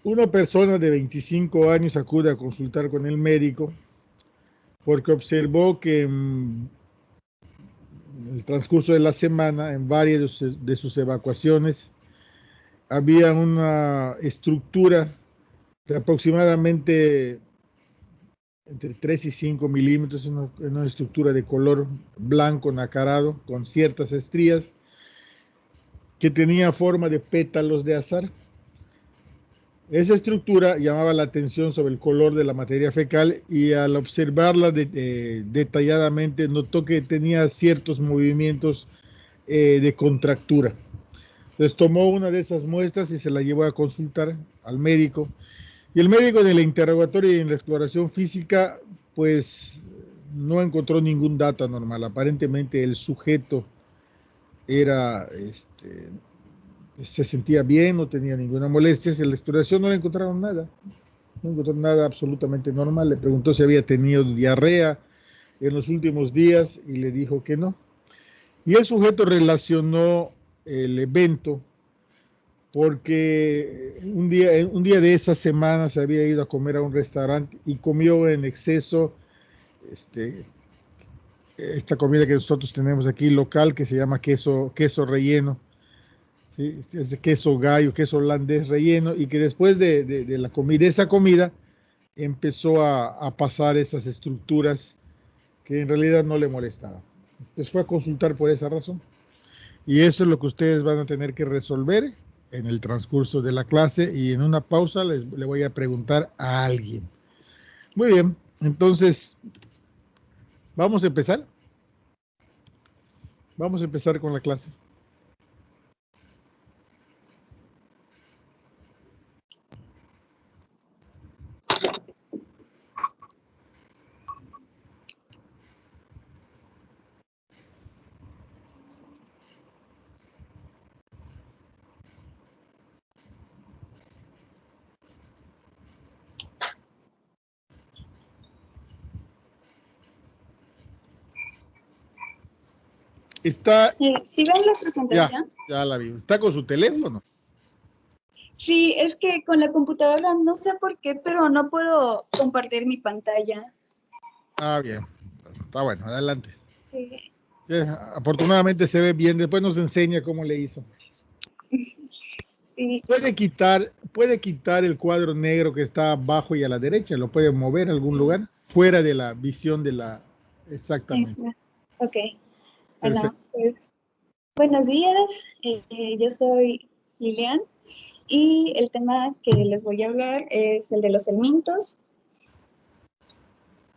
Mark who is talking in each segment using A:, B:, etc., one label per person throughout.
A: Una persona de 25 años acude a consultar con el médico porque observó que en el transcurso de la semana, en varias de sus evacuaciones, había una estructura de aproximadamente entre 3 y 5 milímetros, una estructura de color blanco nacarado con ciertas estrías que tenía forma de pétalos de azahar. Esa estructura llamaba la atención sobre el color de la materia fecal y al observarla detalladamente notó que tenía ciertos movimientos de contractura. Entonces tomó una de esas muestras y se la llevó a consultar al médico. Y el médico en el interrogatorio y en la exploración física, pues no encontró ningún dato anormal. Aparentemente el sujeto era, se sentía bien, no tenía ninguna molestia. En la exploración no le encontraron nada. No encontró nada absolutamente normal. Le preguntó si había tenido diarrea en los últimos días y le dijo que no. Y el sujeto relacionó el evento porque un día de esa semana se había ido a comer a un restaurante y comió en exceso esta comida que nosotros tenemos aquí local que se llama queso relleno, ¿sí? Es de queso gallo, queso holandés relleno, y que después de la comida, de esa comida empezó a pasar esas estructuras que en realidad no le molestaban. Entonces fue a consultar por esa razón. Y eso es lo que ustedes van a tener que resolver en el transcurso de la clase, y en una pausa le voy a preguntar a alguien. Muy bien, entonces vamos a empezar. Vamos a empezar con la clase. Está.
B: ¿Sí ven la presentación?
A: Ya la vi. ¿Está con su teléfono?
B: Sí, es que con la computadora no sé por qué, pero no puedo compartir mi pantalla.
A: Ah, bien. Está bueno, adelante.
B: Sí.
A: Afortunadamente se ve bien. Después nos enseña cómo le hizo.
B: Sí.
A: Puede quitar el cuadro negro que está abajo y a la derecha. Lo puede mover a algún lugar fuera de la visión de la. Exactamente.
B: Ok.
A: Perfecto.
B: Bueno, buenos días. Yo soy Lilian y el tema que les voy a hablar es el de los helmintos.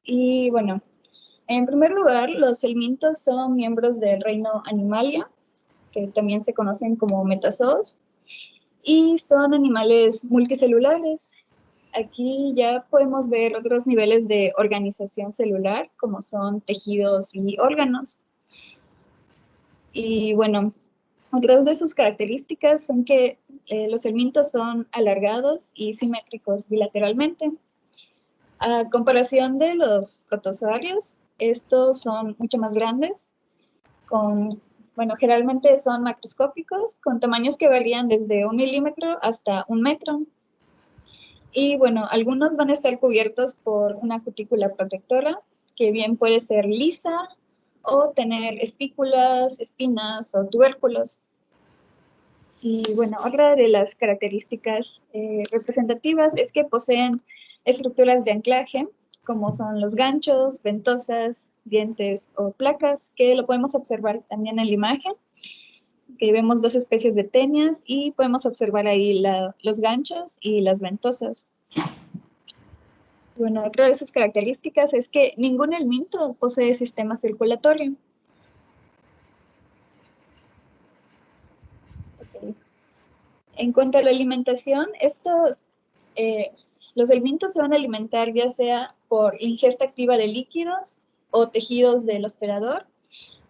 B: Y bueno, en primer lugar, los helmintos son miembros del reino Animalia, que también se conocen como metazoos, y son animales multicelulares. Aquí ya podemos ver otros niveles de organización celular, como son tejidos y órganos. Y bueno, otras de sus características son que los helmintos son alargados y simétricos bilateralmente. A comparación de los protozoarios, estos son mucho más grandes, generalmente son macroscópicos, con tamaños que varían desde 1 milímetro hasta 1 metro. Y bueno, algunos van a estar cubiertos por una cutícula protectora, que bien puede ser lisa o tener espículas, espinas o tubérculos. Y bueno, otra de las características representativas es que poseen estructuras de anclaje, como son los ganchos, ventosas, dientes o placas, que lo podemos observar también en la imagen, que vemos dos especies de tenias y podemos observar ahí los ganchos y las ventosas. Bueno, otra de sus características es que ningún helminto posee sistema circulatorio. Okay. En cuanto a la alimentación, los helmintos se van a alimentar ya sea por ingesta activa de líquidos o tejidos del hospedador,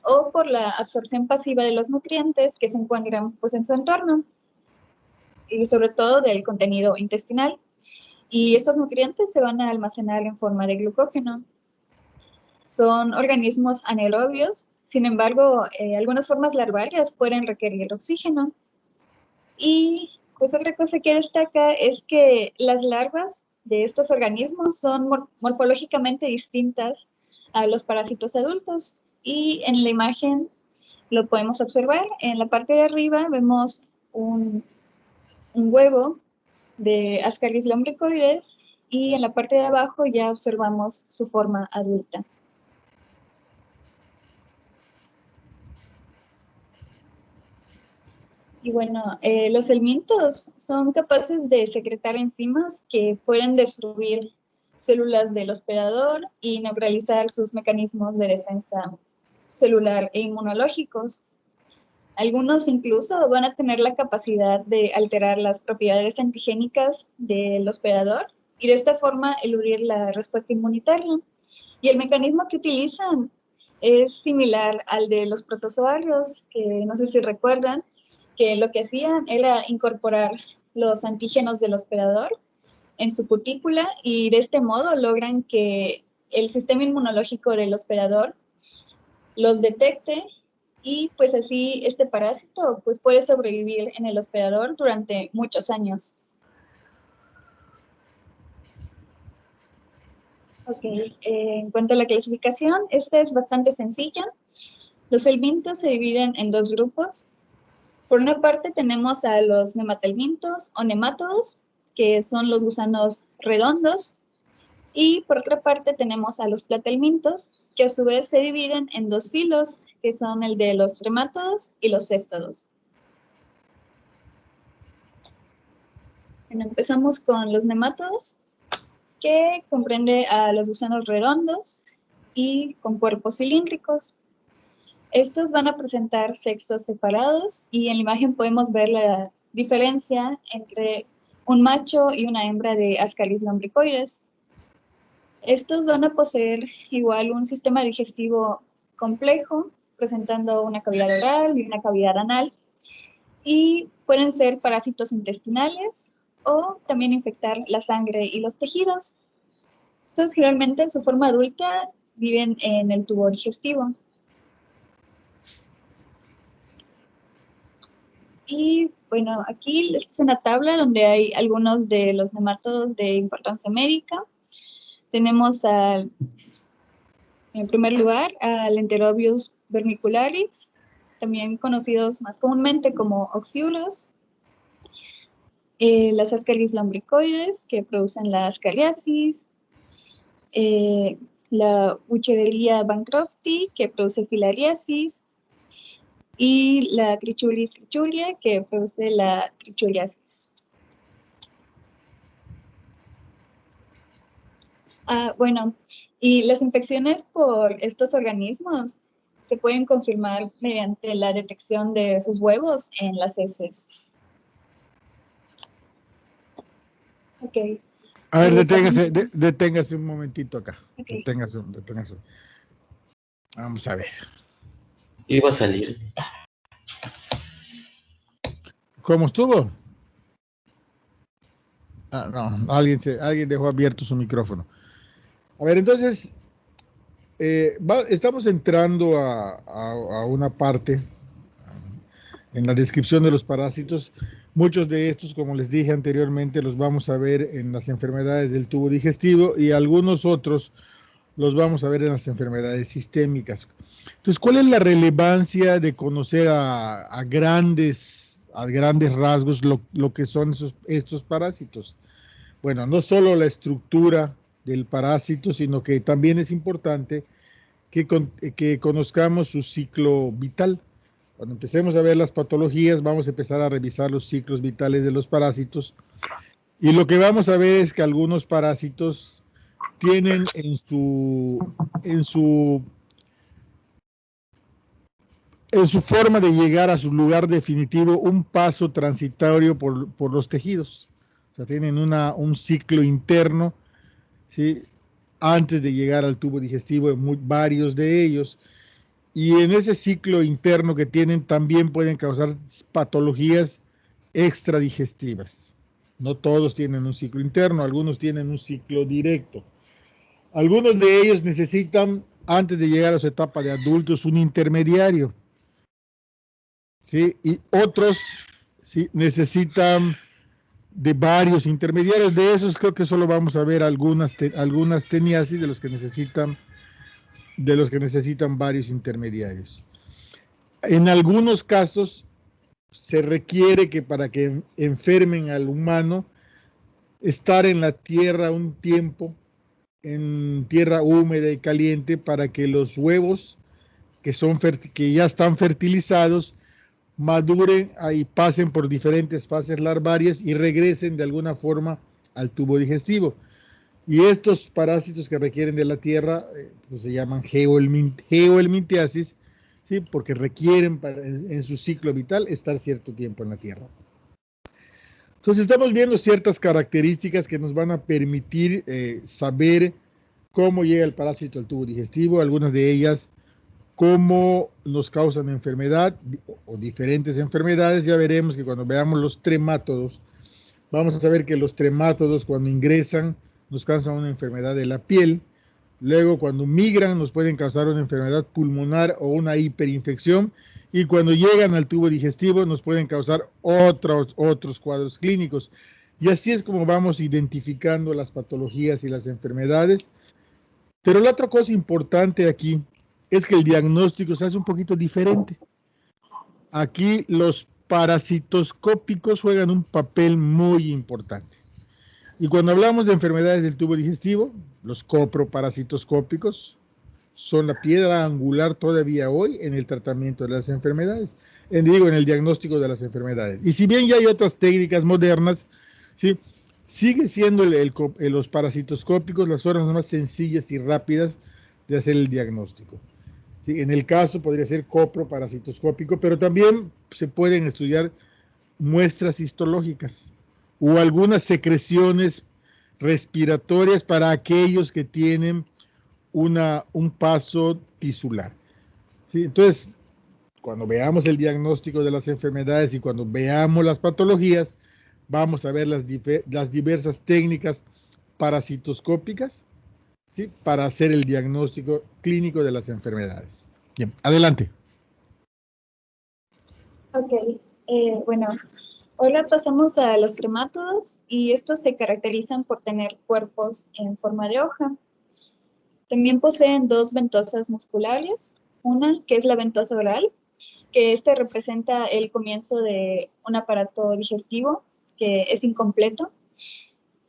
B: o por la absorción pasiva de los nutrientes que se encuentran pues, en su entorno, y sobre todo del contenido intestinal. Y estos nutrientes se van a almacenar en forma de glucógeno. Son organismos anaerobios, sin embargo, algunas formas larvarias pueden requerir oxígeno. Y Pues otra cosa que destaca es que las larvas de estos organismos son morfológicamente distintas a los parásitos adultos. Y en la imagen lo podemos observar. En la parte de arriba vemos un huevo de Ascaris lumbricoides y en la parte de abajo ya observamos su forma adulta. Y bueno, los helmintos son capaces de secretar enzimas que pueden destruir células del hospedador y neutralizar sus mecanismos de defensa celular e inmunológicos. Algunos incluso van a tener la capacidad de alterar las propiedades antigénicas del hospedador y de esta forma eludir la respuesta inmunitaria. Y el mecanismo que utilizan es similar al de los protozoarios, que no sé si recuerdan, que lo que hacían era incorporar los antígenos del hospedador en su cutícula y de este modo logran que el sistema inmunológico del hospedador los detecte y pues así este parásito pues puede sobrevivir en el hospedador durante muchos años. Ok, en cuanto a la clasificación, esta es bastante sencilla. Los helmintos se dividen en dos grupos. Por una parte tenemos a los nematelmintos o nemátodos, que son los gusanos redondos, y por otra parte tenemos a los platelmintos, que a su vez se dividen en dos filos, que son el de los tremátodos y los céstodos. Bueno, empezamos con los nemátodos, que comprende a los gusanos redondos y con cuerpos cilíndricos. Estos van a presentar sexos separados y en la imagen podemos ver la diferencia entre un macho y una hembra de Ascaris lumbricoides. Estos van a poseer igual un sistema digestivo complejo, presentando una cavidad oral y una cavidad anal, y pueden ser parásitos intestinales o también infectar la sangre y los tejidos. Estos generalmente en su forma adulta viven en el tubo digestivo. Y bueno, aquí les puse una tabla donde hay algunos de los nemátodos de importancia médica. Tenemos en primer lugar al Enterobius vermicularis, también conocidos más comúnmente como oxiulos. Las Ascaris lumbricoides, que producen la ascariasis. La Buchereria bancrofti, que produce filariasis. Y la Trichulis trichulia, que produce la trichuliasis. Bueno, y las infecciones por estos organismos se pueden confirmar mediante la detección de sus huevos en las heces. Ok.
A: A ver, deténgase un momentito acá. Okay. Deténgase. Vamos a ver.
C: Iba a salir.
A: ¿Cómo estuvo? No, alguien dejó abierto su micrófono. A ver, entonces, estamos entrando a una parte en la descripción de los parásitos. Muchos de estos, como les dije anteriormente, los vamos a ver en las enfermedades del tubo digestivo y algunos otros los vamos a ver en las enfermedades sistémicas. Entonces, ¿cuál es la relevancia de conocer a grandes rasgos lo que son estos parásitos? Bueno, no solo la estructura del parásito, sino que también es importante que conozcamos su ciclo vital. Cuando empecemos a ver las patologías, vamos a empezar a revisar los ciclos vitales de los parásitos. Y lo que vamos a ver es que algunos parásitos tienen en su forma de llegar a su lugar definitivo un paso transitorio por los tejidos. O sea, tienen un ciclo interno, ¿sí?, antes de llegar al tubo digestivo, varios de ellos. Y en ese ciclo interno que tienen también pueden causar patologías extradigestivas. No todos tienen un ciclo interno, algunos tienen un ciclo directo. Algunos de ellos necesitan, antes de llegar a su etapa de adultos, un intermediario, ¿sí? Y otros, ¿sí?, necesitan de varios intermediarios. De esos creo que solo vamos a ver algunas teniasis de los que necesitan varios intermediarios. En algunos casos se requiere que para que enfermen al humano, estar en la tierra un tiempo, en tierra húmeda y caliente, para que los huevos que ya están fertilizados maduren y pasen por diferentes fases larvarias y regresen de alguna forma al tubo digestivo. Y estos parásitos que requieren de la tierra pues se llaman geohelmintiasis, ¿sí? Porque requieren en su ciclo vital estar cierto tiempo en la tierra. Entonces estamos viendo ciertas características que nos van a permitir saber cómo llega el parásito al tubo digestivo, algunas de ellas cómo nos causan enfermedad o diferentes enfermedades. Ya veremos que cuando veamos los tremátodos, vamos a saber que los tremátodos cuando ingresan nos causan una enfermedad de la piel. Luego cuando migran nos pueden causar una enfermedad pulmonar o una hiperinfección. Y cuando llegan al tubo digestivo nos pueden causar otros cuadros clínicos. Y así es como vamos identificando las patologías y las enfermedades. Pero la otra cosa importante aquí es que el diagnóstico se hace un poquito diferente. Aquí los parasitoscópicos juegan un papel muy importante. Y cuando hablamos de enfermedades del tubo digestivo, los coproparasitoscópicos son la piedra angular todavía hoy en el tratamiento de las enfermedades, en el diagnóstico de las enfermedades. Y si bien ya hay otras técnicas modernas, ¿sí? Sigue siendo los parasitoscópicos las formas más sencillas y rápidas de hacer el diagnóstico. ¿Sí? En el caso podría ser coproparasitoscópico, pero también se pueden estudiar muestras histológicas o algunas secreciones respiratorias para aquellos que tienen un paso tisular. ¿Sí? Entonces, cuando veamos el diagnóstico de las enfermedades y cuando veamos las patologías, vamos a ver las diversas técnicas parasitoscópicas, ¿sí? Para hacer el diagnóstico clínico de las enfermedades. Bien, adelante.
B: Ok, bueno, ahora pasamos a los tremátodos y estos se caracterizan por tener cuerpos en forma de hoja. También poseen dos ventosas musculares, una que es la ventosa oral, que este representa el comienzo de un aparato digestivo que es incompleto,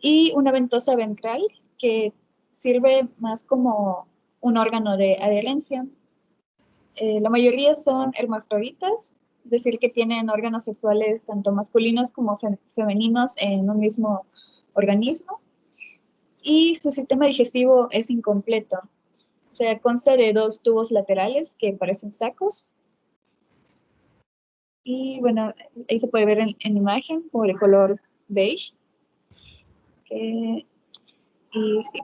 B: y una ventosa ventral que sirve más como un órgano de adherencia. La mayoría son hermafroditas, es decir, que tienen órganos sexuales tanto masculinos como femeninos en un mismo organismo, y su sistema digestivo es incompleto. O sea, consta de dos tubos laterales que parecen sacos. Y bueno, ahí se puede ver en imagen por el color beige. Y sí.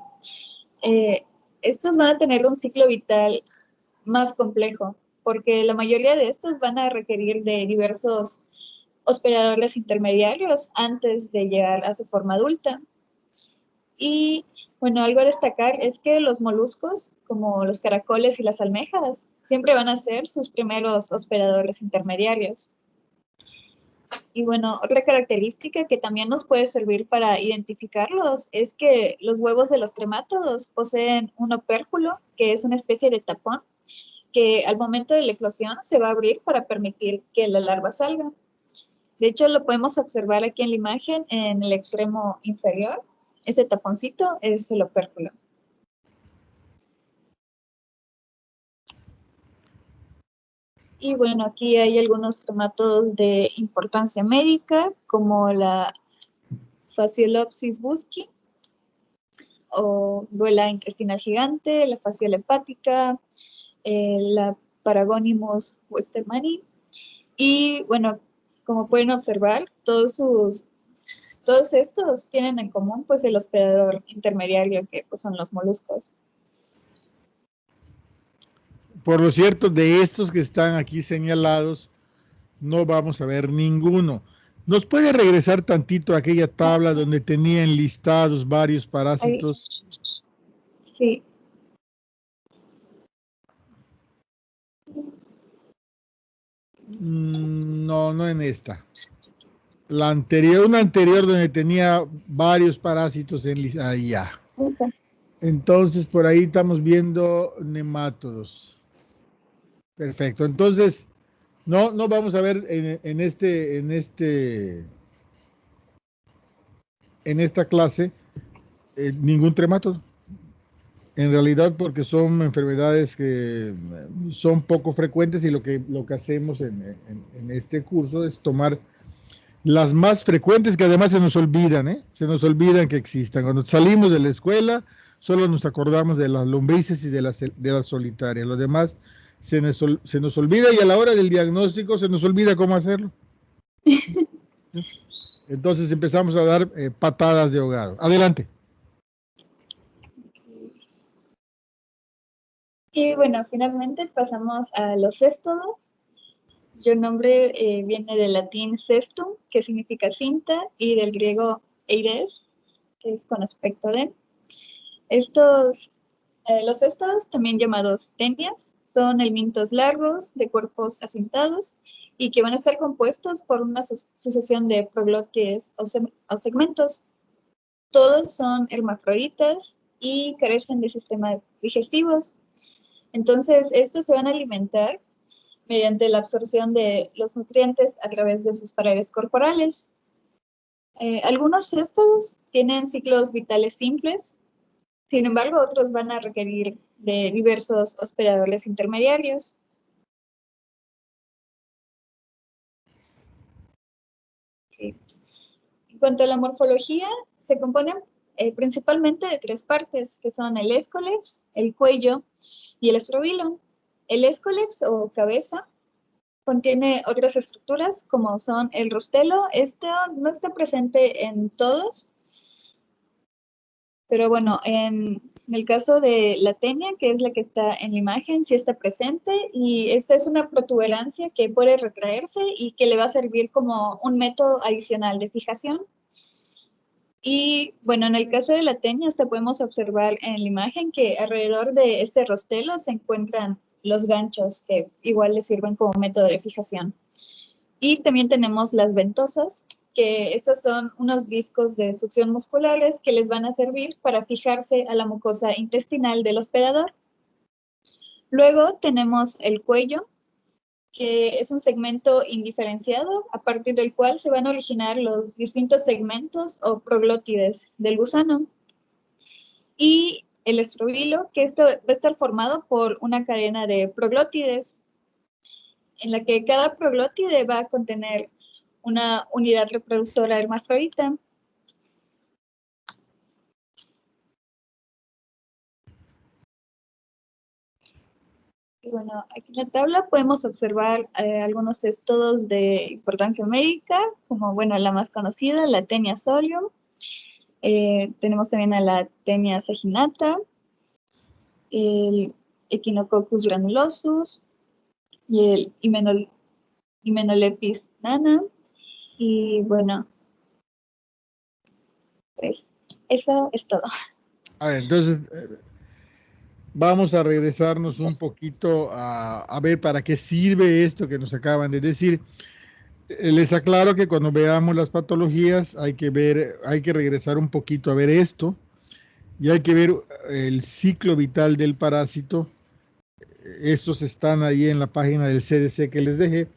B: Estos van a tener un ciclo vital más complejo, porque la mayoría de estos van a requerir de diversos hospedadores intermediarios antes de llegar a su forma adulta. Y bueno, algo a destacar es que los moluscos, como los caracoles y las almejas, siempre van a ser sus primeros hospedadores intermediarios. Y bueno, otra característica que también nos puede servir para identificarlos es que los huevos de los tremátodos poseen un opérculo, que es una especie de tapón, que al momento de la eclosión se va a abrir para permitir que la larva salga. De hecho, lo podemos observar aquí en la imagen, en el extremo inferior. Ese taponcito es el opérculo. Y bueno, aquí hay algunos tremátodos de importancia médica, como la Phaseolopsis buschi, o duela intestinal gigante, la fasciola hepática, la Paragonimus westermanni. Y bueno, como pueden observar, todos estos tienen en común pues el hospedador intermediario, que pues, son los moluscos.
A: Por lo cierto, de estos que están aquí señalados, no vamos a ver ninguno. ¿Nos puede regresar tantito a aquella tabla donde tenían listados varios parásitos?
B: Sí.
A: No, no en esta. La anterior, una anterior donde tenía varios parásitos en ahí ya.
B: Ok.
A: Entonces, por ahí estamos viendo nemátodos. Perfecto. Entonces, no vamos a ver en esta clase ningún tremátodo. En realidad, porque son enfermedades que son poco frecuentes y lo que hacemos en este curso es tomar las más frecuentes que además se nos olvidan, ¿eh? Se nos olvidan que existan. Cuando salimos de la escuela, solo nos acordamos de las lombrices y de las solitarias. Lo demás se nos olvida y a la hora del diagnóstico se nos olvida cómo hacerlo. Entonces empezamos a dar patadas de ahogado. Adelante.
B: Y bueno, finalmente pasamos a los céstodos. El nombre viene del latín cestum, que significa cinta, y del griego eides, que es con aspecto de. Los céstodos, también llamados tenias, son helmintos largos de cuerpos acintados y que van a estar compuestos por una sucesión de proglótides o segmentos. Todos son hermafroditas y carecen de sistemas digestivos. Entonces, estos se van a alimentar mediante la absorción de los nutrientes a través de sus paredes corporales. Algunos céstodos tienen ciclos vitales simples, sin embargo, otros van a requerir de diversos hospedadores intermediarios. Okay. En cuanto a la morfología, se componen principalmente de tres partes, que son el escolex, el cuello y el estróbilo. El escolex o cabeza contiene otras estructuras como son el rostelo. Este no está presente en todos, pero bueno, en el caso de la tenia, que es la que está en la imagen, sí está presente y esta es una protuberancia que puede retraerse y que le va a servir como un método adicional de fijación. Y bueno, en el caso de la tenia, hasta podemos observar en la imagen que alrededor de este rostelo se encuentran los ganchos que igual le sirven como método de fijación. Y también tenemos las ventosas, que estos son unos discos de succión musculares que les van a servir para fijarse a la mucosa intestinal del hospedador. Luego tenemos el cuello, que es un segmento indiferenciado a partir del cual se van a originar los distintos segmentos o proglótides del gusano. Y el estróbilo, que esto va a estar formado por una cadena de proglótides, en la que cada proglótide va a contener una unidad reproductora hermafrodita. Y bueno, aquí en la tabla podemos observar algunos céstodos de importancia médica, como bueno, la más conocida, la tenia solium. Tenemos también a la tenia saginata, el Echinococcus granulosus y el Hymeneolepis nana. Y bueno, pues eso es todo.
A: A ver, entonces vamos a regresarnos un poquito a ver para qué sirve esto que nos acaban de decir. Les aclaro que cuando veamos las patologías hay que regresar un poquito a ver esto y hay que ver el ciclo vital del parásito. Estos están ahí en la página del CDC que les dejé.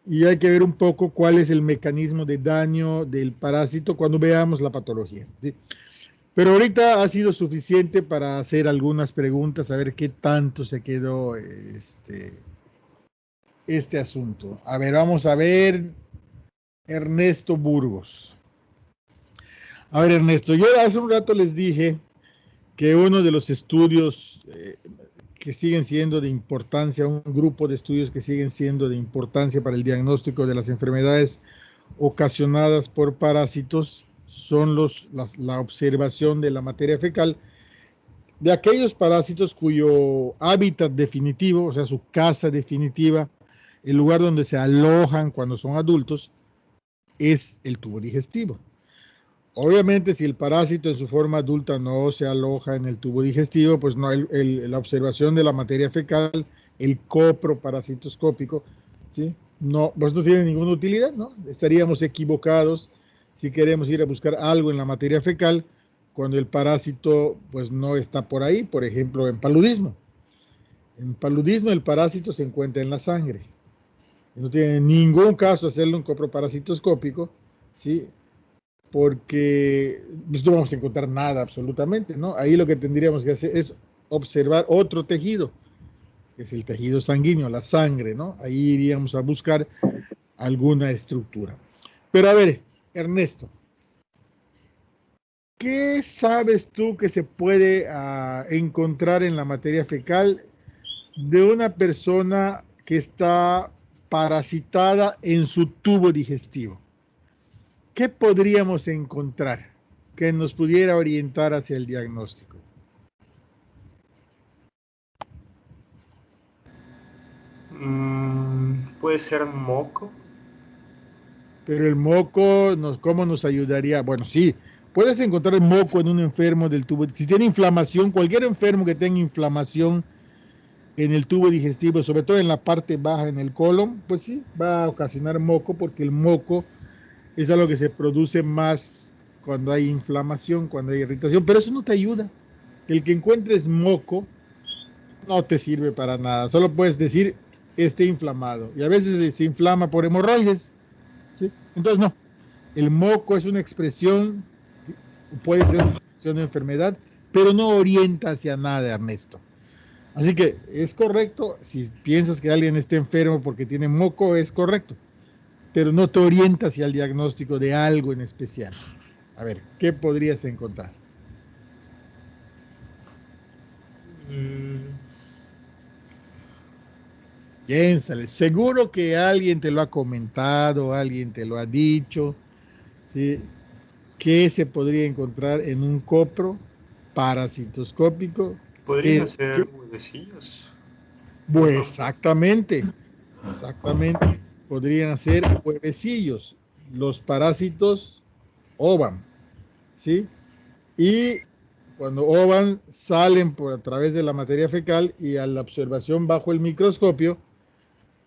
A: Y hay que ver un poco cuál es el mecanismo de daño del parásito cuando veamos la patología, ¿sí? Pero ahorita ha sido suficiente para hacer algunas preguntas, a ver qué tanto se quedó este asunto. A ver, vamos a ver, Ernesto Burgos. A ver, Ernesto, yo hace un rato les dije que uno de los estudios que siguen siendo de importancia, un grupo de estudios que siguen siendo de importancia para el diagnóstico de las enfermedades ocasionadas por parásitos, son la observación de la materia fecal de aquellos parásitos cuyo hábitat definitivo, o sea, su casa definitiva, el lugar donde se alojan cuando son adultos, es el tubo digestivo. Obviamente, si el parásito en su forma adulta no se aloja en el tubo digestivo, pues no, la observación de la materia fecal, el coproparasitoscópico, ¿sí?, No, pues no tiene ninguna utilidad, ¿no? Estaríamos equivocados si queremos ir a buscar algo en la materia fecal cuando el parásito pues no está por ahí, por ejemplo, en paludismo. En paludismo el parásito se encuentra en la sangre. No tiene ningún caso hacerle un coproparasitoscópico, ¿sí? Porque pues, no vamos a encontrar nada absolutamente, ¿no? Ahí lo que tendríamos que hacer es observar otro tejido, que es el tejido sanguíneo, la sangre, ¿no? Ahí iríamos a buscar alguna estructura. Pero a ver, Ernesto, ¿qué sabes tú que se puede encontrar en la materia fecal de una persona que está parasitada en su tubo digestivo? ¿Qué podríamos encontrar que nos pudiera orientar hacia el diagnóstico?
D: Puede ser moco.
A: Pero el moco, ¿cómo nos ayudaría? Bueno, sí, puedes encontrar el moco en un enfermo del tubo. Si tiene inflamación, cualquier enfermo que tenga inflamación en el tubo digestivo, sobre todo en la parte baja, en el colon, pues sí, va a ocasionar moco, porque el moco es algo que se produce más cuando hay inflamación, cuando hay irritación, pero eso no te ayuda. El que encuentres moco no te sirve para nada, solo puedes decir esté inflamado, y a veces se inflama por hemorroides, ¿sí? Entonces no, el moco es una expresión, puede ser una enfermedad, pero no orienta hacia nada, Ernesto. Así que es correcto, si piensas que alguien está enfermo porque tiene moco, es correcto, pero no te orienta hacia el diagnóstico de algo en especial. A ver, ¿qué podrías encontrar? Piénsale, seguro que alguien te lo ha comentado, alguien te lo ha dicho, ¿sí? ¿Qué se podría encontrar en un copro parasitoscópico?
D: Podrían ser huevecillos.
A: Pues exactamente, podrían ser huevecillos. Los parásitos ovan, ¿sí? Y cuando ovan, salen a través de la materia fecal, y a la observación bajo el microscopio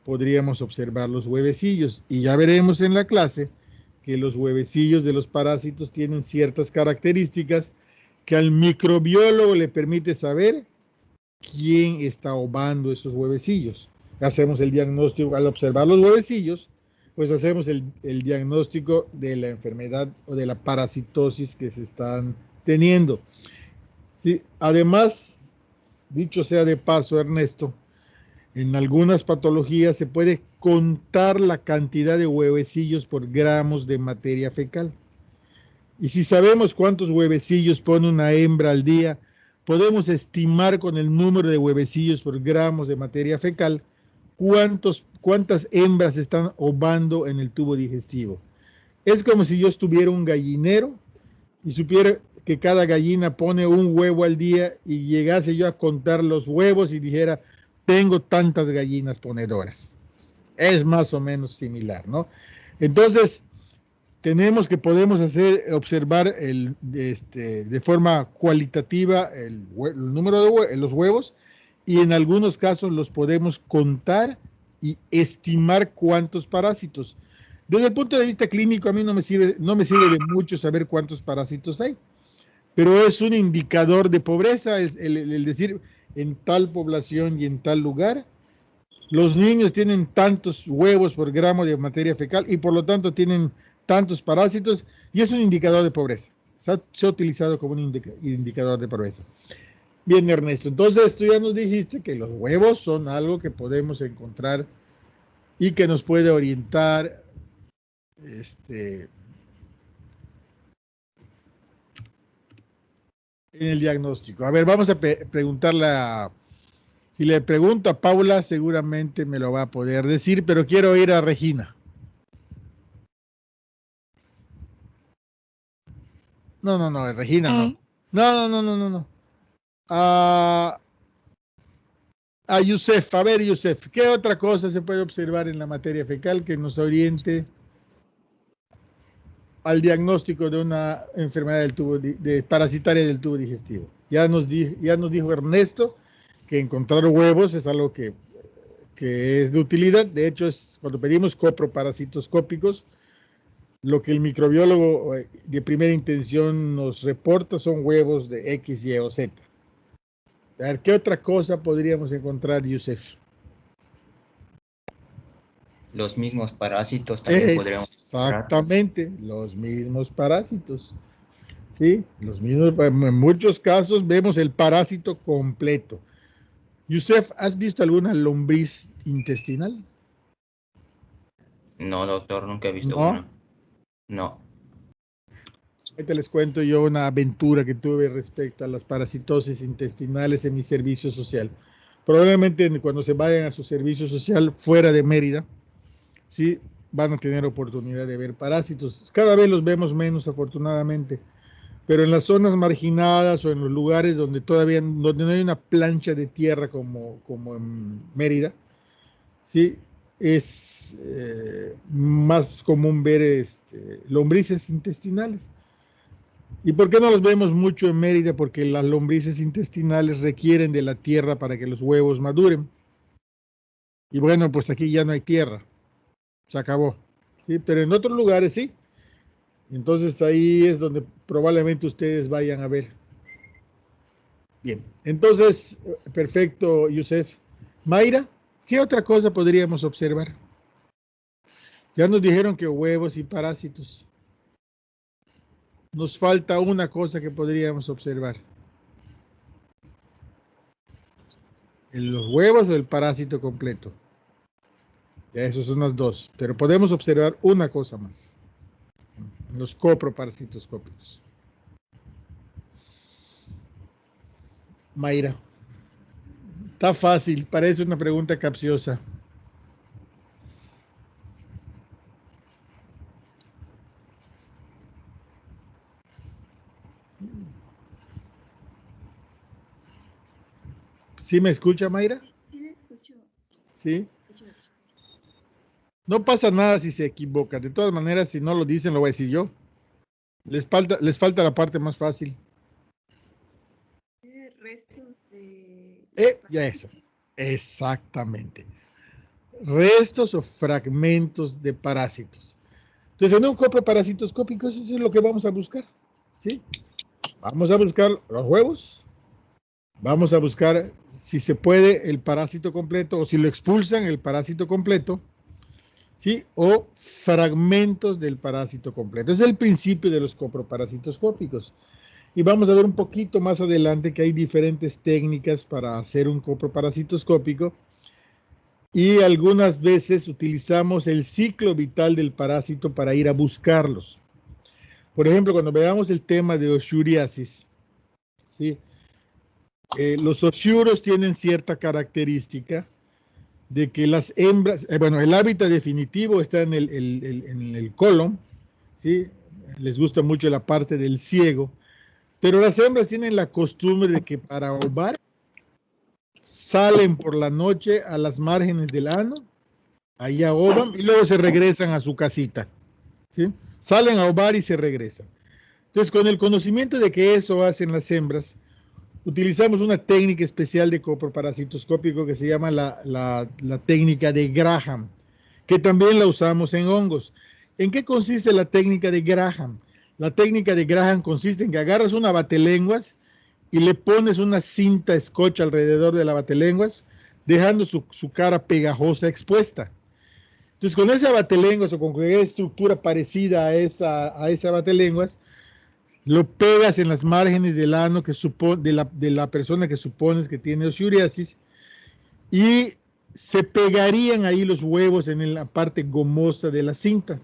A: podríamos observar los huevecillos. Y ya veremos en la clase que los huevecillos de los parásitos tienen ciertas características que al microbiólogo le permite saber quién está ovando esos huevecillos. Hacemos el diagnóstico al observar los huevecillos, pues hacemos el diagnóstico de la enfermedad o de la parasitosis que se están teniendo. Sí, además, dicho sea de paso, Ernesto, en algunas patologías se puede contar la cantidad de huevecillos por gramos de materia fecal. Y si sabemos cuántos huevecillos pone una hembra al día, podemos estimar con el número de huevecillos por gramos de materia fecal cuántas hembras están ovando en el tubo digestivo. Es como si yo estuviera un gallinero y supiera que cada gallina pone un huevo al día, y llegase yo a contar los huevos y dijera, tengo tantas gallinas ponedoras. Es más o menos similar, ¿no? Entonces, podemos observar de forma cualitativa el número de los huevos, y en algunos casos los podemos contar y estimar cuántos parásitos. Desde el punto de vista clínico, a mí no me sirve de mucho saber cuántos parásitos hay, pero es un indicador de pobreza, es el decir, en tal población y en tal lugar, los niños tienen tantos huevos por gramo de materia fecal, y por lo tanto tienen tantos parásitos, y es un indicador de pobreza. Se ha utilizado como un indicador de pobreza. Bien, Ernesto, entonces tú ya nos dijiste que los huevos son algo que podemos encontrar y que nos puede orientar en el diagnóstico. A ver, vamos a preguntarle si le pregunto a Paula, seguramente me lo va a poder decir, pero quiero ir a Regina. No, Regina no. No. A Yusef, a ver, Yusef, ¿qué otra cosa se puede observar en la materia fecal que nos oriente al diagnóstico de una enfermedad parasitaria del tubo digestivo? Ya nos dijo Ernesto que encontrar huevos es algo que que es de utilidad. De hecho, es cuando pedimos coproparasitoscópicos, lo que el microbiólogo de primera intención nos reporta son huevos de X, Y o Z. A ver, ¿qué otra cosa podríamos encontrar, Yusef?
E: Los mismos parásitos también podríamos encontrar.
A: Exactamente, los mismos parásitos. Sí, los mismos, en muchos casos vemos el parásito completo. Yusef, ¿has visto alguna lombriz intestinal?
E: No, doctor, nunca he visto
A: ¿No?
E: una. No.
A: Ahorita les cuento yo una aventura que tuve respecto a las parasitosis intestinales en mi servicio social. Probablemente cuando se vayan a su servicio social fuera de Mérida, sí, van a tener oportunidad de ver parásitos. Cada vez los vemos menos, afortunadamente. Pero en las zonas marginadas o en los lugares donde todavía donde no hay una plancha de tierra como en Mérida, sí, es más común ver lombrices intestinales. ¿Y por qué no los vemos mucho en Mérida? Porque las lombrices intestinales requieren de la tierra para que los huevos maduren. Y bueno, pues aquí ya no hay tierra. Se acabó. ¿Sí? Pero en otros lugares sí. Entonces ahí es donde probablemente ustedes vayan a ver. Bien. Entonces, perfecto, Yusef. Mayra, ¿qué otra cosa podríamos observar? Ya nos dijeron que huevos y parásitos. Nos falta una cosa que podríamos observar. ¿Los huevos o el parásito completo? Ya esos son las dos. Pero podemos observar una cosa más. Los coproparasitoscópicos. Mayra. Está fácil, parece una pregunta capciosa. ¿Sí me escucha, Mayra?
F: Sí, le escucho.
A: Sí. No pasa nada si se equivocan. De todas maneras, si no lo dicen, lo voy a decir yo. Les falta la parte más fácil.
F: Restos de...
A: Ya eso. Exactamente. Restos o fragmentos de parásitos. Entonces, en un coproparasitoscópico, eso es lo que vamos a buscar. ¿Sí? Vamos a buscar los huevos. Vamos a buscar si se puede el parásito completo o si lo expulsan el parásito completo. ¿Sí? O fragmentos del parásito completo. Es el principio de los coproparasitoscópicos. Y vamos a ver un poquito más adelante que hay diferentes técnicas para hacer un coproparasitoscópico y algunas veces utilizamos el ciclo vital del parásito para ir a buscarlos. Por ejemplo, cuando veamos el tema de oshuriasis, ¿sí? Los oshuros tienen cierta característica de que las hembras, bueno, el hábitat definitivo está en el colon, ¿sí? Les gusta mucho la parte del ciego, pero las hembras tienen la costumbre de que para ovar salen por la noche a las márgenes del ano, allá ovan y luego se regresan a su casita, ¿sí? Salen a ovar y se regresan. Entonces, con el conocimiento de que eso hacen las hembras, utilizamos una técnica especial de coproparasitoscópico que se llama la técnica de Graham, que también la usamos en hongos. ¿En qué consiste la técnica de Graham? La técnica de Graham consiste en que agarras una batelenguas y le pones una cinta scotch alrededor de la batelenguas, dejando su cara pegajosa expuesta. Entonces, con esa batelenguas o con cualquier estructura parecida a esa batelenguas, lo pegas en las márgenes del ano de la persona que supones que tiene oshuriasis y se pegarían ahí los huevos en la parte gomosa de la cinta.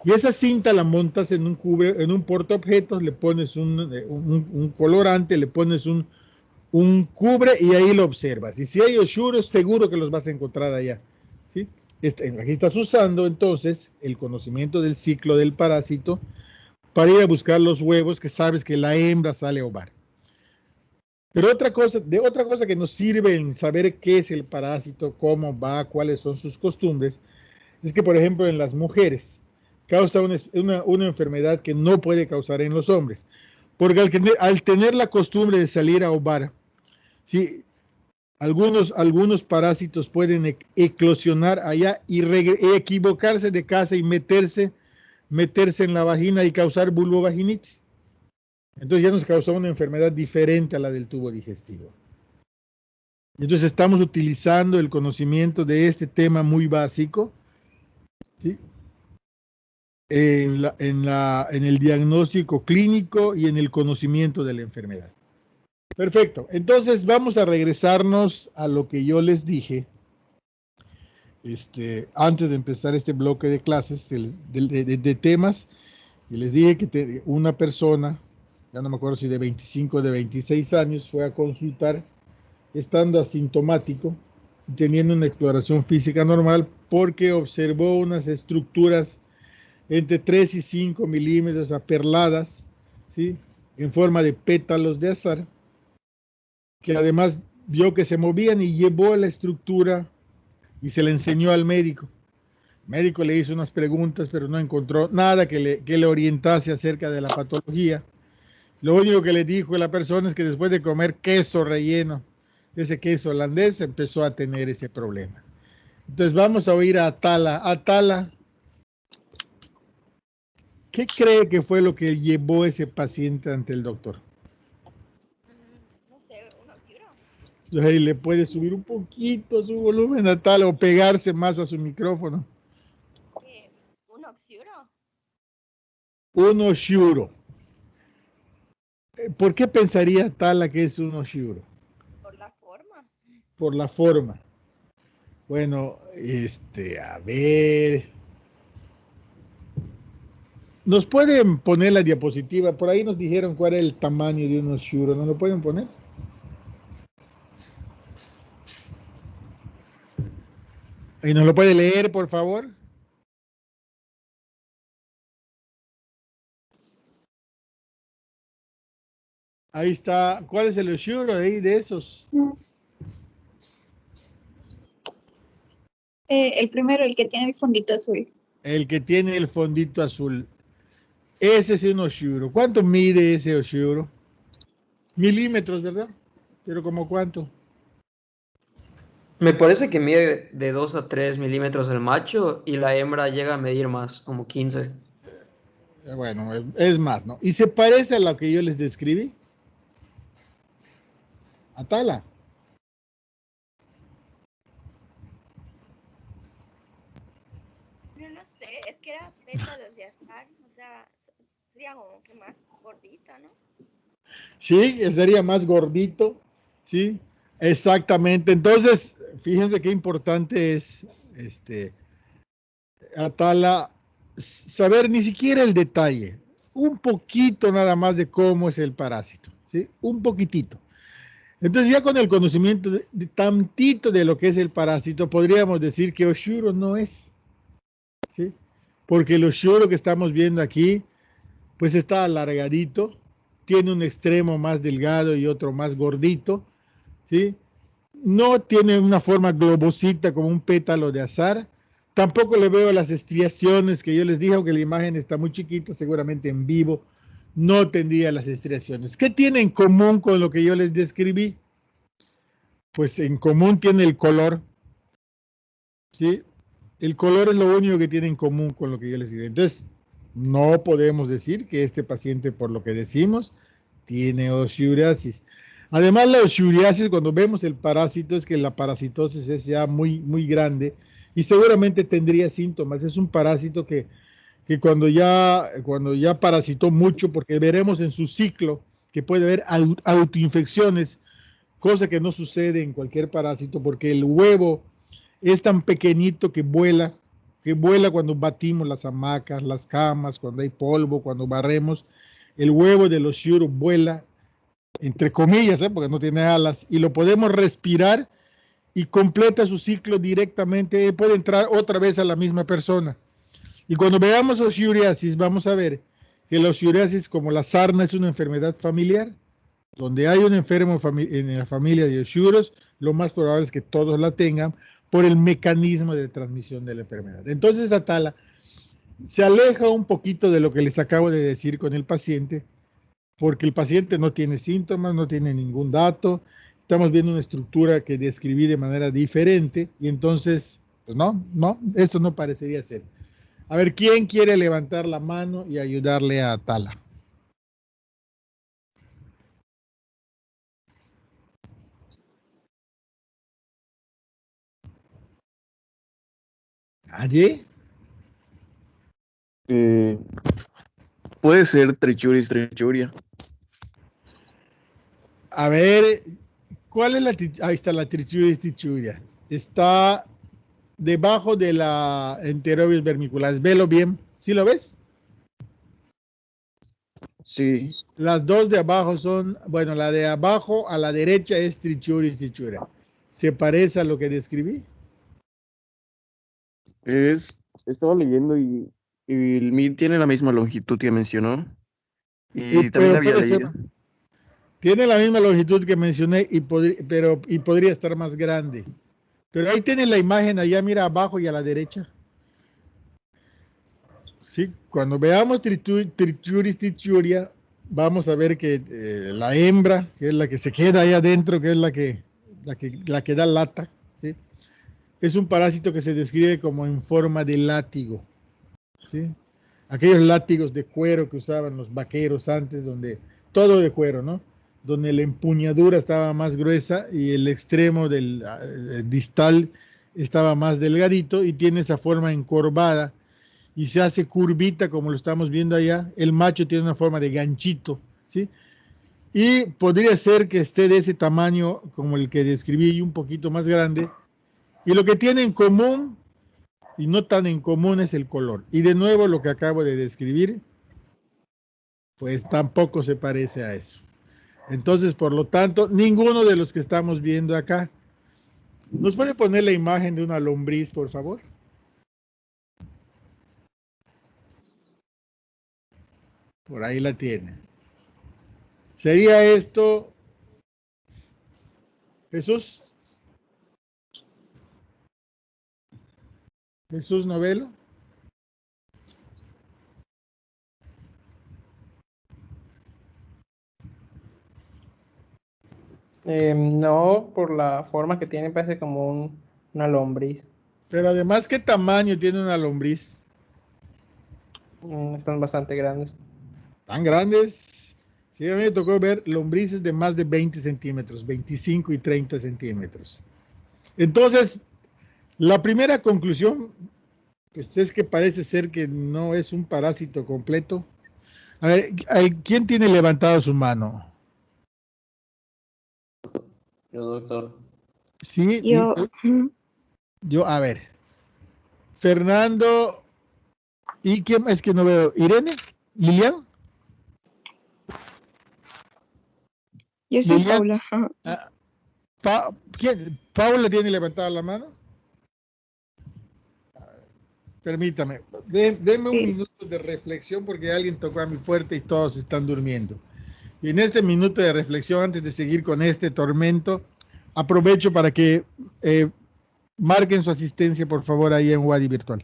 A: Y esa cinta la montas en un portaobjetos, le pones un colorante, le pones un cubre y ahí lo observas. Y si hay oshuros, seguro que los vas a encontrar allá. ¿Sí? Aquí estás usando entonces el conocimiento del ciclo del parásito para ir a buscar los huevos que sabes que la hembra sale a ovar. Pero otra cosa que nos sirve en saber qué es el parásito, cómo va, cuáles son sus costumbres, es que, por ejemplo, en las mujeres causa una enfermedad que no puede causar en los hombres. Porque al tener la costumbre de salir a ovar, ¿sí? Algunos parásitos pueden eclosionar allá y equivocarse de casa y meterse en la vagina y causar vulvovaginitis. Entonces ya nos causó una enfermedad diferente a la del tubo digestivo. Entonces estamos utilizando el conocimiento de este tema muy básico, ¿sí?, en el diagnóstico clínico y en el conocimiento de la enfermedad. Perfecto. Entonces vamos a regresarnos a lo que yo les dije antes de empezar este bloque de clases de temas. Y les dije que una persona, ya no me acuerdo si de 25 o de 26 años, fue a consultar estando asintomático y teniendo una exploración física normal porque observó unas estructuras entre 3 y 5 milímetros aperladas, ¿sí?, en forma de pétalos de azahar, que además vio que se movían y llevó la estructura y se la enseñó al médico. El médico le hizo unas preguntas, pero no encontró nada que le orientase acerca de la patología. Lo único que le dijo a la persona es que después de comer queso relleno, ese queso holandés, empezó a tener ese problema. Entonces vamos a oír a Atala. Atala, ¿qué cree que fue lo que llevó ese paciente ante el doctor?
F: No sé, un oxígeno.
A: Ahí le puede subir un poquito su volumen, Atala, o pegarse más a su micrófono.
F: Un oxígeno.
A: Un oshiuro. ¿Por qué pensaría Atala que es un oshiuro?
F: Por la forma.
A: Por la forma. Bueno, a ver. ¿Nos pueden poner la diapositiva? Por ahí nos dijeron cuál era el tamaño de un oshiuro. ¿No lo pueden poner? ¿Y nos lo puede leer, por favor? Ahí está. ¿Cuál es el oshiuro ahí de esos?
B: El primero, el que tiene el fondito azul.
A: El que tiene el fondito azul. Ese es un oshiuro. ¿Cuánto mide ese oshiuro? Milímetros, ¿verdad? Pero ¿como cuánto?
G: Me parece que mide de 2 a 3 milímetros el macho y la hembra llega a medir más, como 15.
A: Bueno, es más, ¿no? ¿Y se parece a lo que yo les describí? Atala.
F: No sé, es que era pétalos de azahar, o sea, sería como que más gordita, ¿no?
A: Sí, estaría más gordito, ¿sí? Exactamente. Entonces, fíjense qué importante es, Atala, saber ni siquiera el detalle, un poquito nada más de cómo es el parásito, ¿sí? Un poquitito. Entonces, ya con el conocimiento de tantito de lo que es el parásito, podríamos decir que Oshuro no es, ¿sí? Porque el Oshuro que estamos viendo aquí, pues está alargadito, tiene un extremo más delgado y otro más gordito, ¿sí? No tiene una forma globosita como un pétalo de azahar. Tampoco le veo las estriaciones que yo les dije, aunque la imagen está muy chiquita, seguramente en vivo no tendría las estriaciones. ¿Qué tiene en común con lo que yo les describí? Pues en común tiene el color, ¿sí? El color es lo único que tiene en común con lo que yo les describí. Entonces, no podemos decir que este paciente, por lo que decimos, tiene oshiuriasis. Además, la oshiuriasis, cuando vemos el parásito, es que la parasitosis es ya muy, muy grande y seguramente tendría síntomas. Es un parásito que cuando ya parasitó mucho, porque veremos en su ciclo que puede haber autoinfecciones, cosa que no sucede en cualquier parásito, porque el huevo es tan pequeñito que vuela cuando batimos las hamacas, las camas, cuando hay polvo, cuando barremos. El huevo de los oshiuro vuela, entre comillas, porque no tiene alas, y lo podemos respirar y completa su ciclo directamente, puede entrar otra vez a la misma persona. Y cuando veamos oshiuriasis, vamos a ver que la oshiuriasis, como la sarna, es una enfermedad familiar. Donde hay un enfermo en la familia de oshiuros, lo más probable es que todos la tengan por el mecanismo de transmisión de la enfermedad. Entonces, Atala se aleja un poquito de lo que les acabo de decir con el paciente, porque el paciente no tiene síntomas, no tiene ningún dato, estamos viendo una estructura que describí de manera diferente y entonces, pues no, eso no parecería ser. A ver, ¿quién quiere levantar la mano y ayudarle a Tala? ¿Nadie?
H: Puede ser Trichuris Trichuria.
A: A ver, ¿cuál es la? Ahí está la Trichuris Trichuria. Está debajo de la enterobius vermicularis. Velo bien. ¿Sí lo ves?
H: Sí.
A: Las dos de abajo son, bueno, la de abajo a la derecha es Trichuris Trichuria. ¿Se parece a lo que describí?
H: Estaba leyendo y el MID tiene la misma longitud que mencionó. Y también
A: Pero
H: había
A: puede ser,
H: leído.
A: tiene la misma longitud que mencioné y podría estar más grande. Pero ahí tiene la imagen allá, mira abajo y a la derecha. Sí, cuando veamos Trichuris trichuria, vamos a ver que la hembra, que es la que se queda ahí adentro, que es la que da lata, ¿sí? Es un parásito que se describe como en forma de látigo, ¿sí? Aquellos látigos de cuero que usaban los vaqueros antes, donde todo de cuero, ¿no? Donde la empuñadura estaba más gruesa y el extremo del distal estaba más delgadito y tiene esa forma encorvada y se hace curvita como lo estamos viendo allá. El macho tiene una forma de ganchito, ¿sí? Y podría ser que esté de ese tamaño como el que describí y un poquito más grande. Y lo que tiene en común y no tan en común es el color. Y de nuevo lo que acabo de describir, pues tampoco se parece a eso. Entonces, por lo tanto, ninguno de los que estamos viendo acá. ¿Nos puede poner la imagen de una lombriz, por favor? Por ahí la tiene. ¿Sería esto, Jesús? Jesús Novelo.
I: No, por la forma que tiene, parece como una lombriz.
A: Pero además, ¿qué tamaño tiene una lombriz?
I: Están bastante grandes.
A: ¿Tan grandes? Sí, a mí me tocó ver lombrices de más de 20 centímetros, 25 y 30 centímetros. Entonces, la primera conclusión pues, es que parece ser que no es un parásito completo. A ver, ¿quién tiene levantado su mano?
C: Yo, doctor.
A: Sí,
B: Yo,
A: yo, a ver. Fernando, ¿y quién es que no veo? ¿Irene? ¿Lilian?
J: Yo soy
A: Lilian.
J: Paula. Ajá.
A: ¿Quién? ¿Paula tiene levantada la mano? Permítame, deme un
J: Sí.
A: minuto de reflexión porque alguien tocó a mi puerta y todos están durmiendo. Y en este minuto de reflexión, antes de seguir con este tormento, aprovecho para que marquen su asistencia, por favor, ahí en Wadi Virtual.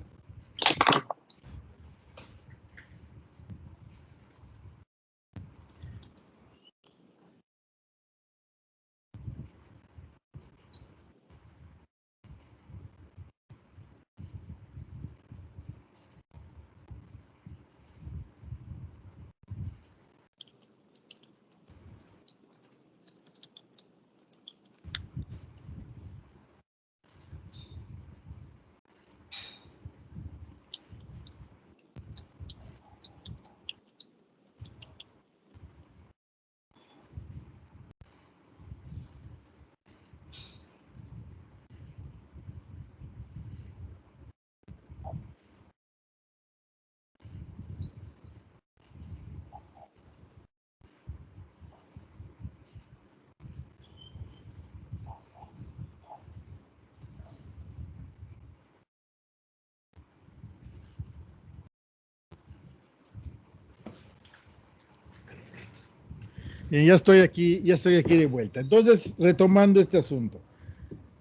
A: Bien, ya estoy aquí de vuelta. Entonces, retomando este asunto.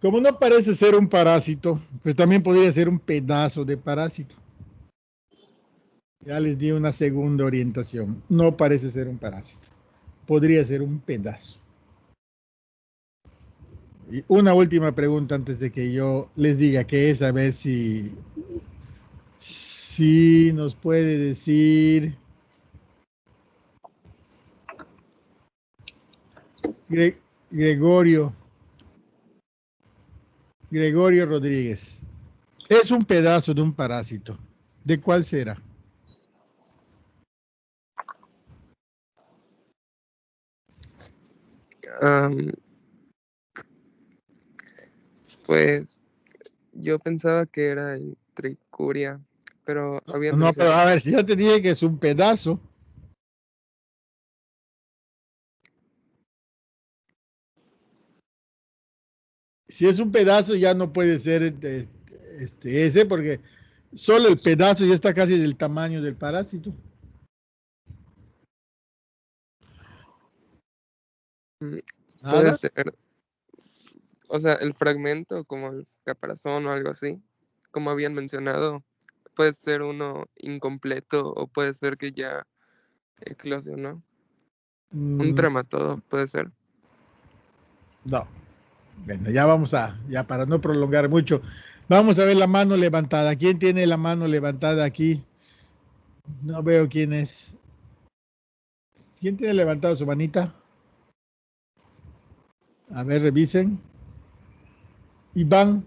A: Como no parece ser un parásito, pues también podría ser un pedazo de parásito. Ya les di una segunda orientación. No parece ser un parásito. Podría ser un pedazo. Y una última pregunta antes de que yo les diga qué es, a ver si nos puede decir Gregorio Rodríguez. Es un pedazo de un parásito. ¿De cuál será?
K: Pues yo pensaba que era en tricuria, pero había
A: No, pero
K: mencionado.
A: a ver, si ya te dije que es un pedazo. Si es un pedazo ya no puede ser ese, porque solo el pedazo ya está casi del tamaño del parásito.
K: Puede
A: ¿Nada?
K: ser, o sea, el fragmento como el caparazón o algo así, como habían mencionado, puede ser uno incompleto o puede ser que ya eclosionó. Un trematodo puede ser.
A: No. Bueno, ya para no prolongar mucho, vamos a ver la mano levantada. ¿Quién tiene la mano levantada aquí? No veo quién es. ¿Quién tiene levantada su manita? A ver, revisen. Iván.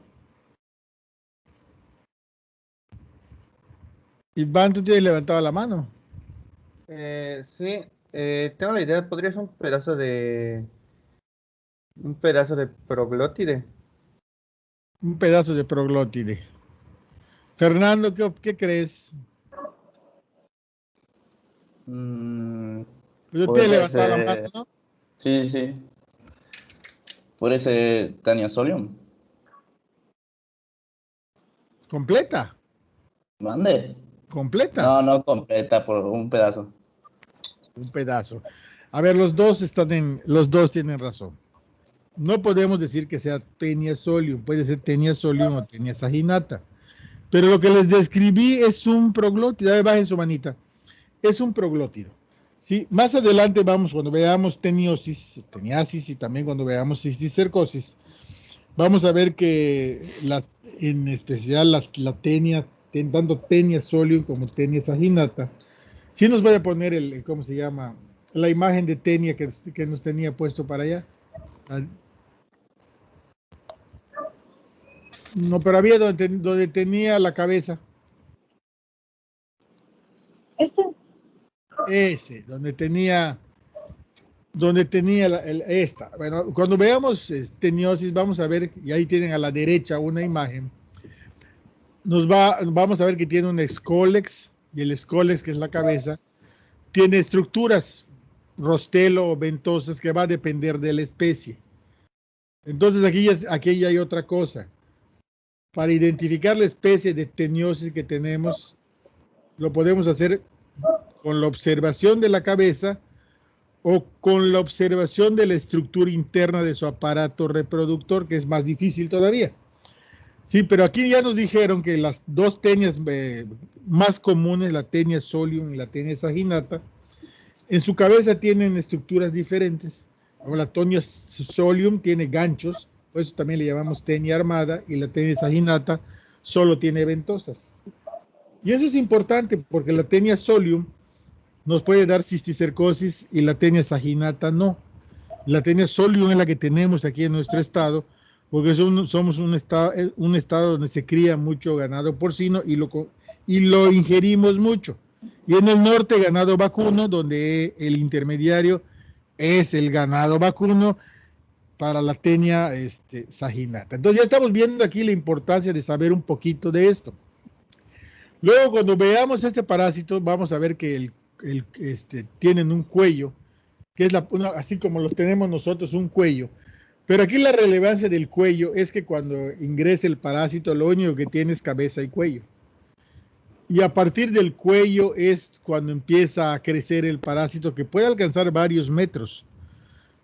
A: Iván, ¿tú tienes levantada la mano?
L: Sí, tengo la idea, podría ser un pedazo de proglótide.
A: Un pedazo de proglótide. Fernando, ¿qué crees? ¿Tú tienes levantada la mano, no?
C: Sí, sí. Puede ser Taniasolium.
A: ¿Completa?
C: Mande.
A: ¿Completa?
C: No completa, por un pedazo.
A: Un pedazo. A ver, los dos tienen razón. No podemos decir que sea Tenia solium, puede ser Tenia solium o Tenia saginata. Pero lo que les describí es un proglótido. A ver, bajen su manita. Es un proglótido. ¿Sí? Más adelante vamos, cuando veamos teniosis, teniasis y también cuando veamos cisticercosis, vamos a ver que en especial la tenia, tanto Tenia solium como Tenia saginata, sí nos voy a poner ¿cómo se llama? La imagen de Tenia que nos tenía puesto para allá. No, pero había donde tenía la cabeza. Ese, donde tenía esta. Bueno, cuando veamos teniosis, vamos a ver, y ahí tienen a la derecha una imagen. Vamos a ver que tiene un escólex, y el escólex, que es la cabeza, tiene estructuras rostelo o ventosas que va a depender de la especie. Entonces aquí ya hay otra cosa. Para identificar la especie de teniosis que tenemos, lo podemos hacer con la observación de la cabeza o con la observación de la estructura interna de su aparato reproductor, que es más difícil todavía. Sí, pero aquí ya nos dijeron que las dos tenias más comunes, la Tenia solium y la Tenia saginata, en su cabeza tienen estructuras diferentes. La Tenia solium tiene ganchos, por eso también le llamamos tenia armada, y la Tenia saginata solo tiene ventosas. Y eso es importante porque la Tenia solium nos puede dar cisticercosis y la Tenia saginata no. La Tenia solium es la que tenemos aquí en nuestro estado, porque somos un estado donde se cría mucho ganado porcino y lo ingerimos mucho. Y en el norte ganado vacuno, donde el intermediario es el ganado vacuno para la Tenia saginata. Entonces ya estamos viendo aquí la importancia de saber un poquito de esto. Luego, cuando veamos este parásito, vamos a ver que tienen un cuello, que es así como lo tenemos nosotros, un cuello. Pero aquí la relevancia del cuello es que cuando ingresa el parásito, lo único que tiene es cabeza y cuello. Y a partir del cuello es cuando empieza a crecer el parásito, que puede alcanzar varios metros.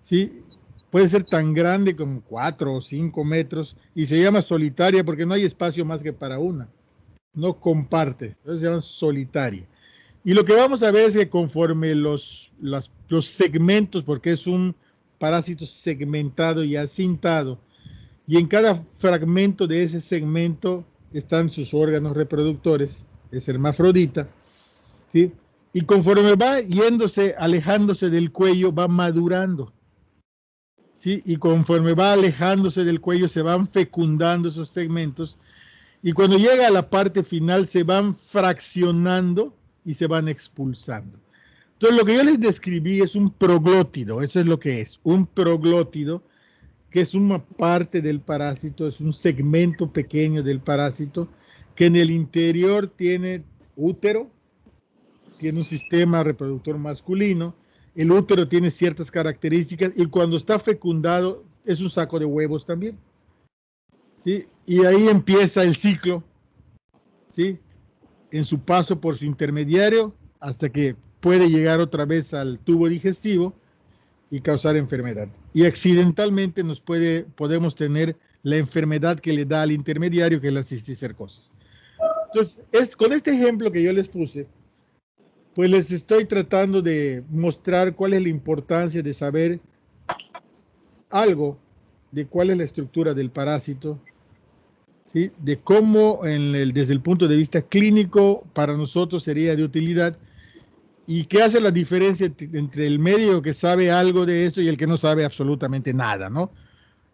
A: ¿Sí? Puede ser tan grande como 4 o 5 metros y se llama solitaria porque no hay espacio más que para una. No comparte, entonces se llama solitaria. Y lo que vamos a ver es que conforme los segmentos, porque es un parásito segmentado y acintado, y en cada fragmento de ese segmento están sus órganos reproductores, es hermafrodita, ¿sí? Y conforme va yéndose, alejándose del cuello, va madurando, ¿sí? Y conforme va alejándose del cuello, se van fecundando esos segmentos, y cuando llega a la parte final, se van fraccionando y se van expulsando. Entonces, lo que yo les describí es un proglótido, eso es lo que es, un proglótido, que es una parte del parásito, es un segmento pequeño del parásito, que en el interior tiene útero, tiene un sistema reproductor masculino, el útero tiene ciertas características, y cuando está fecundado es un saco de huevos también, ¿sí? Y ahí empieza el ciclo, ¿sí? En su paso por su intermediario, hasta que puede llegar otra vez al tubo digestivo y causar enfermedad. Y accidentalmente podemos tener la enfermedad que le da al intermediario, que es la cisticercosis. Entonces, con este ejemplo que yo les puse, pues les estoy tratando de mostrar cuál es la importancia de saber algo de cuál es la estructura del parásito, ¿sí? De cómo desde el punto de vista clínico para nosotros sería de utilidad, y qué hace la diferencia entre el médico que sabe algo de esto y el que no sabe absolutamente nada, ¿no?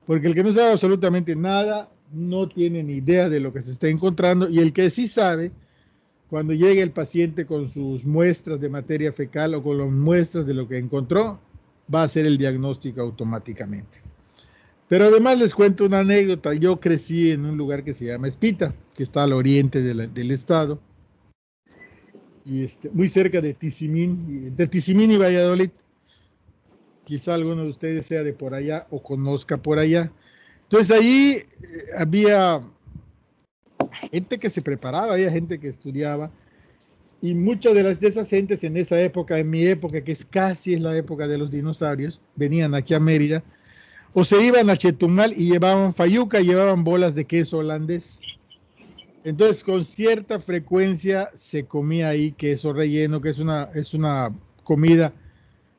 A: Porque el que no sabe absolutamente nada no tiene ni idea de lo que se está encontrando, y el que sí sabe, cuando llegue el paciente con sus muestras de materia fecal o con las muestras de lo que encontró, va a hacer el diagnóstico automáticamente. Pero además les cuento una anécdota. Yo crecí en un lugar que se llama Espita, que está al oriente del estado, y muy cerca de Tizimín y Valladolid. Quizá alguno de ustedes sea de por allá o conozca por allá. Entonces allí había gente que se preparaba, había gente que estudiaba, y muchas de esas gentes en esa época, en mi época, que casi es la época de los dinosaurios, venían aquí a Mérida, o se iban a Chetumal y llevaban fayuca, llevaban bolas de queso holandés. Entonces, con cierta frecuencia se comía ahí queso relleno, que es una comida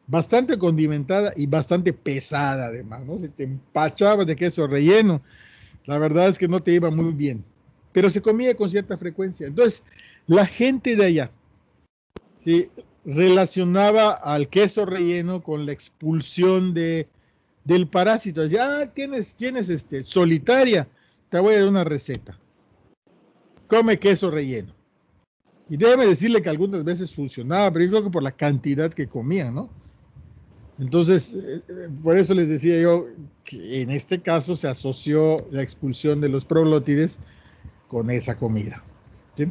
A: bastante condimentada y bastante pesada además, ¿no? Se te empachaba de queso relleno. La verdad es que no te iba muy bien, pero se comía con cierta frecuencia. Entonces, la gente de allá, ¿sí?, relacionaba al queso relleno con la expulsión del parásito. Decía, tienes solitaria, te voy a dar una receta. Come queso relleno. Y déjeme decirle que algunas veces funcionaba, pero yo creo que por la cantidad que comían, ¿no? Entonces, por eso les decía yo que en este caso se asoció la expulsión de los proglótides con esa comida, ¿sí?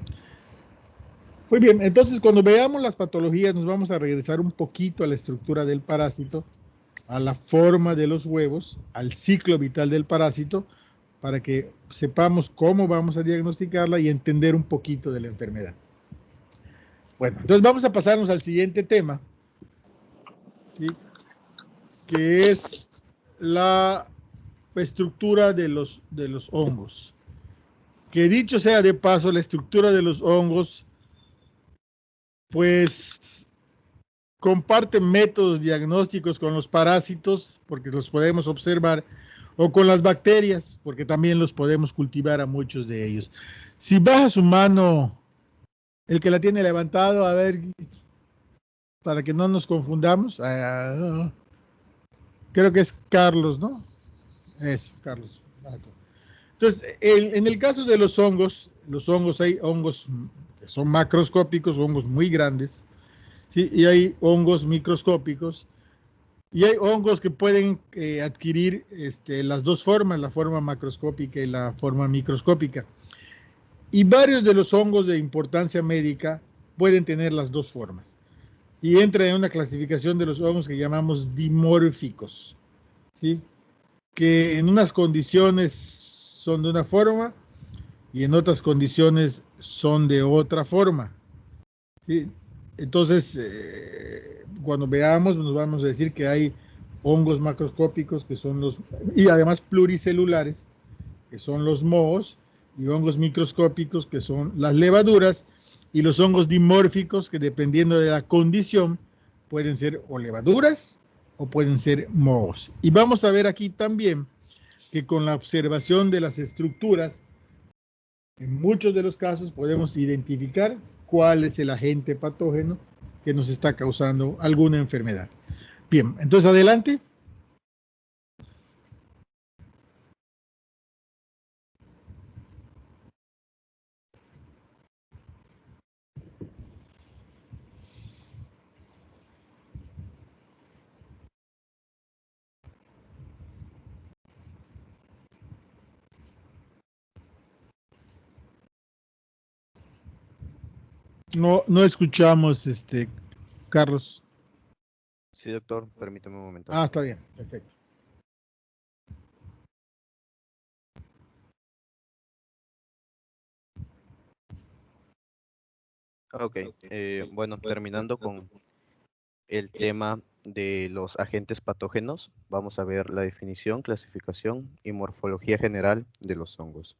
A: Muy bien, entonces cuando veamos las patologías nos vamos a regresar un poquito a la estructura del parásito, a la forma de los huevos, al ciclo vital del parásito, para que sepamos cómo vamos a diagnosticarla y entender un poquito de la enfermedad. Bueno, entonces vamos a pasarnos al siguiente tema, ¿sí?, que es la estructura de los hongos. Que dicho sea de paso, la estructura de los hongos, pues, comparte métodos diagnósticos con los parásitos, porque los podemos observar, o con las bacterias, porque también los podemos cultivar a muchos de ellos. Si baja su mano, el que la tiene levantado, a ver, para que no nos confundamos. Creo que es Carlos, ¿no? Eso, Carlos. Entonces, en el caso de los hongos hay hongos que son macroscópicos, hongos muy grandes, ¿sí? Y hay hongos microscópicos, y hay hongos que pueden adquirir las dos formas, la forma macroscópica y la forma microscópica. Y varios de los hongos de importancia médica pueden tener las dos formas. Y entra en una clasificación de los hongos que llamamos dimórficos, ¿sí?, que en unas condiciones son de una forma y en otras condiciones son de otra forma, ¿sí? Entonces, cuando veamos, nos vamos a decir que hay hongos macroscópicos, que son y además pluricelulares, que son los mohos, y hongos microscópicos, que son las levaduras, y los hongos dimórficos, que dependiendo de la condición, pueden ser o levaduras o pueden ser mohos. Y vamos a ver aquí también que con la observación de las estructuras, en muchos de los casos podemos identificar cuál es el agente patógeno que nos está causando alguna enfermedad. Bien, entonces adelante. No escuchamos, Carlos.
M: Sí, doctor, permítame un momento.
A: Ah, está bien, perfecto.
M: Ok, bueno, terminando con el tema de los agentes patógenos, vamos a ver la definición, clasificación y morfología general de los hongos.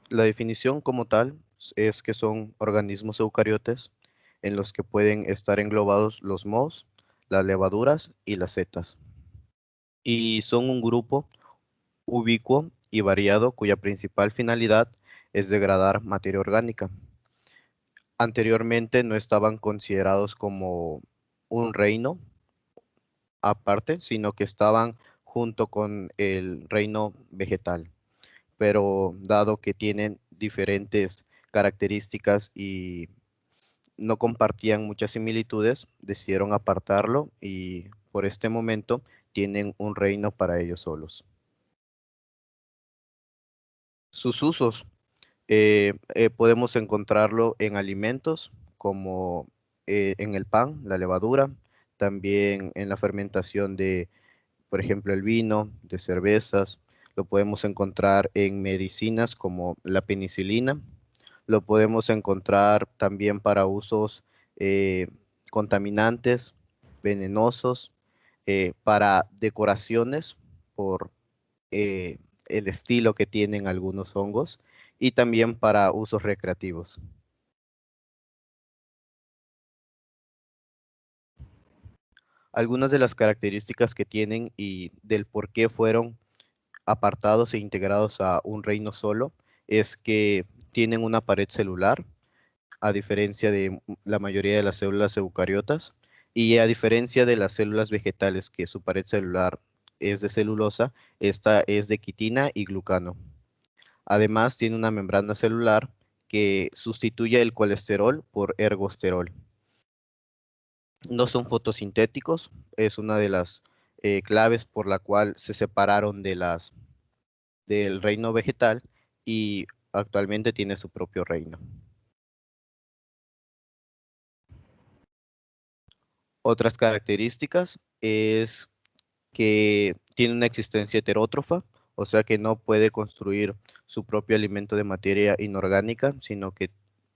M: La definición como tal es que son organismos eucariotes en los que pueden estar englobados los mohos, las levaduras y las setas. Y son un grupo ubicuo y variado cuya principal finalidad es degradar materia orgánica. Anteriormente no estaban considerados como un reino aparte, sino que estaban junto con el reino vegetal. Pero dado que tienen diferentes características y no compartían muchas similitudes, decidieron apartarlo y por este momento tienen un reino para ellos solos. Sus usos podemos encontrarlo en alimentos como en el pan, la levadura, también en la fermentación de, por ejemplo, el vino, de cervezas. Lo podemos encontrar en medicinas como la penicilina. Lo podemos encontrar también para usos contaminantes, venenosos, para decoraciones por el estilo que tienen algunos hongos y también para usos recreativos. Algunas de las características que tienen y del por qué fueron apartados e integrados a un reino solo es que tienen una pared celular, a diferencia de la mayoría de las células eucariotas, y a diferencia de las células vegetales que su pared celular es de celulosa, esta es de quitina y glucano. Además, tiene una membrana celular que sustituye el colesterol por ergosterol. No son fotosintéticos, es una de las claves por la cual se separaron del reino vegetal y actualmente tiene su propio reino. Otras características es que tiene una existencia heterótrofa, o sea que no puede construir su propio alimento de materia inorgánica, sino que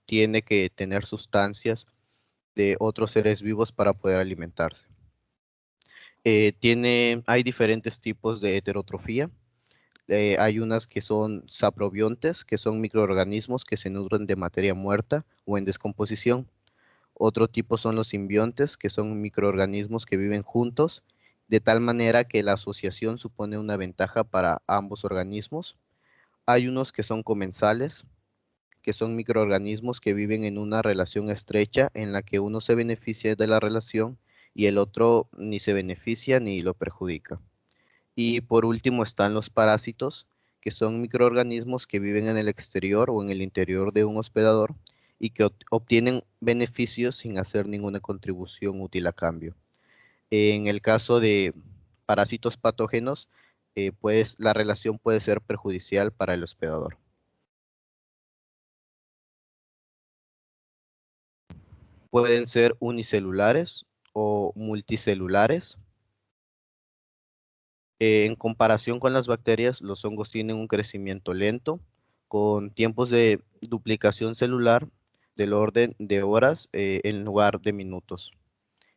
M: tiene que tener sustancias de otros seres vivos para poder alimentarse. Hay diferentes tipos de heterotrofía. Hay unas que son saprobiontes, que son microorganismos que se nutren de materia muerta o en descomposición. Otro tipo son los simbiontes, que son microorganismos que viven juntos, de tal manera que la asociación supone una ventaja para ambos organismos. Hay unos que son comensales, que son microorganismos que viven en una relación estrecha en la que uno se beneficia de la relación y el otro ni se beneficia ni lo perjudica. Y por último están los parásitos, que son microorganismos que viven en el exterior o en el interior de un hospedador y que obtienen beneficios sin hacer ninguna contribución útil a cambio. En el caso de parásitos patógenos, la relación puede ser perjudicial para el hospedador. Pueden ser unicelulares o multicelulares. En comparación con las bacterias, los hongos tienen un crecimiento lento, con tiempos de duplicación celular del orden de horas en lugar de minutos.